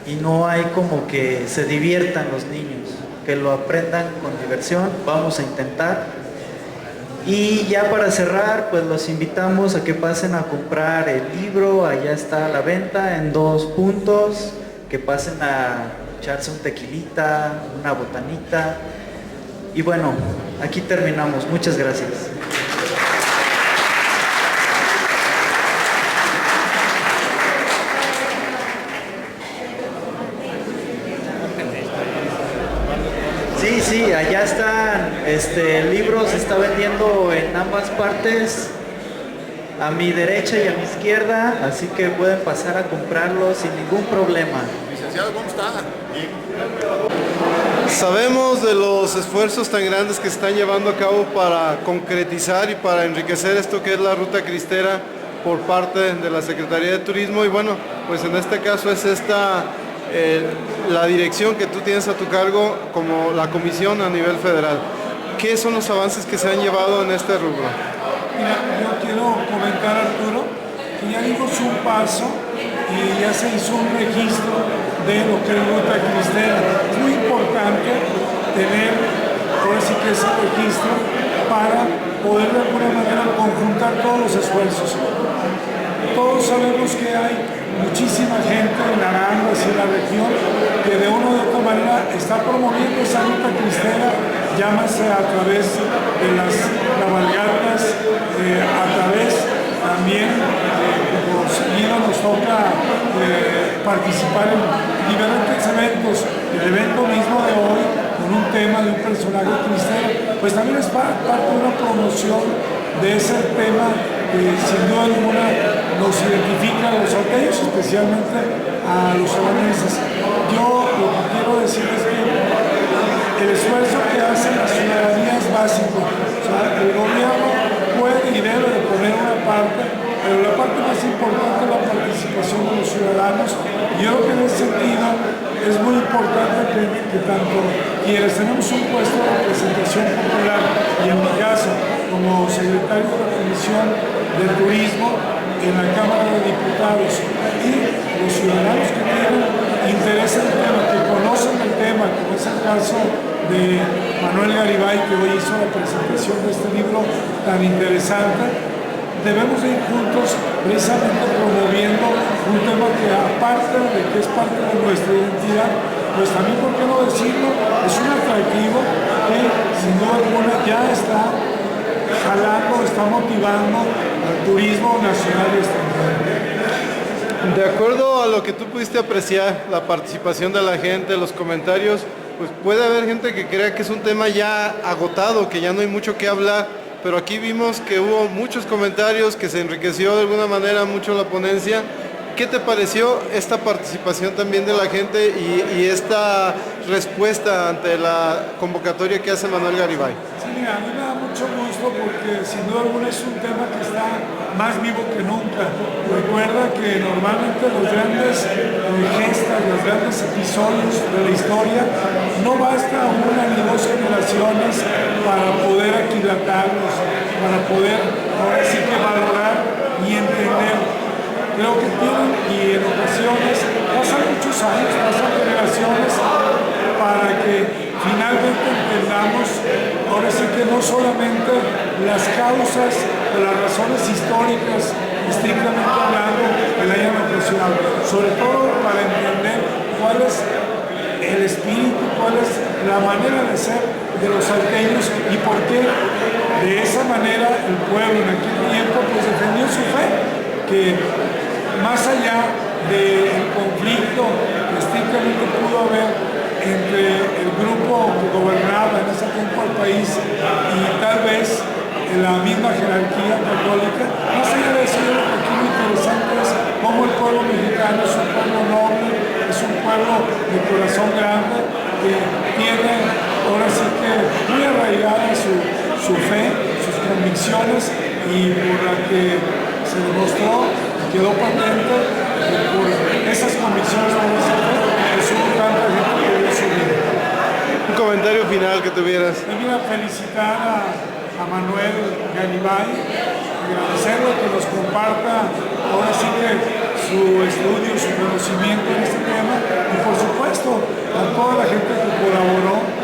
y no hay como que se diviertan los niños, que lo aprendan con diversión, vamos a intentar. Y ya para cerrar, pues los invitamos a que pasen a comprar el libro, allá está a la venta en 2 puntos, que pasen a echarse un tequilita, una botanita. Y bueno, aquí terminamos. Muchas gracias. Sí, allá están, el libro se está vendiendo en ambas partes, a mi derecha y a mi izquierda, así que pueden pasar a comprarlo sin ningún problema. Licenciado, ¿cómo está? Sabemos de los esfuerzos tan grandes que se están llevando a cabo para concretizar y para enriquecer esto que es la Ruta Cristera por parte de la Secretaría de Turismo y bueno, pues en este caso es la dirección que tú tienes a tu cargo como la comisión a nivel federal. ¿Qué son los avances que se han llevado en este rubro? Mira, yo quiero comentar, Arturo, que ya dimos un paso y ya se hizo un registro de lo que es Ruta Cristera. Es muy importante tener, ahora sí que ese registro para poder de alguna manera conjuntar todos los esfuerzos. Todos sabemos que hay muchísima gente en Arandas y en la región que de una u otra manera está promoviendo esa Ruta Cristera, llámase a través de las cabalgatas, a través también, como seguido nos toca participar en diferentes eventos. El evento mismo de hoy, con un tema de un personaje cristero, pues también es parte de una promoción de ese tema que sin duda alguna nos identifica a los salteños, especialmente a los alaneses. Yo lo que quiero decir es que el esfuerzo que hace la ciudadanía es básico. O sea, el gobierno puede y debe de poner una parte, pero la parte más importante es la participación de los ciudadanos. Y yo creo que en ese sentido es muy importante que tanto quienes tenemos un puesto de representación popular y en mi caso como secretario de la Comisión de Turismo en la Cámara de Diputados y los ciudadanos que tienen interés en el tema, que conocen el tema, como es el caso de Manuel Garibay, que hoy hizo la presentación de este libro tan interesante, debemos ir juntos precisamente promoviendo un tema que aparte de que es parte de nuestra identidad, pues también, ¿por qué no decirlo? Es un atractivo que sin duda alguna ya está jalando, está motivando al turismo nacional y extranjero. De acuerdo a lo que tú pudiste apreciar, la participación de la gente, los comentarios, pues puede haber gente que crea que es un tema ya agotado, que ya no hay mucho que hablar, pero aquí vimos que hubo muchos comentarios, que se enriqueció de alguna manera mucho la ponencia. ¿Qué te pareció esta participación también de la gente y esta respuesta ante la convocatoria que hace Manuel Garibay? Sí, mira, a mí me da gusto porque sin duda alguna es un tema que está más vivo que nunca. Recuerda que normalmente los grandes gestas, los grandes episodios de la historia, no basta una ni dos generaciones para poder aquilatarlos, para poder ahora sí que valorar y entender. Creo que tienen, y en ocasiones pasan muchos años, pasan generaciones para que finalmente entendamos, ahora sí que no solamente las causas o las razones históricas, estrictamente hablando, que la hayan ocasionado, sobre todo para entender cuál es el espíritu, cuál es la manera de ser de los salteños y por qué de esa manera el pueblo en aquel tiempo pues defendió su fe, que más allá del conflicto que estrictamente pudo haber entre el grupo que gobernaba en ese tiempo el país y tal vez la misma jerarquía católica, más allá de eso, lo que aquí lo interesante es cómo el pueblo mexicano es un pueblo noble, es un pueblo de corazón grande, que tiene ahora sí que muy arraigada su fe, sus convicciones, y por la que se demostró, quedó patente que por esas convicciones, por esa fe, pues hubo tanta gente que dio su vida. Un comentario final que tuvieras. Quería felicitar a Manuel Garibay, agradecerle que nos comparta ahora sí que su estudio, su conocimiento en este tema, y por supuesto a toda la gente que colaboró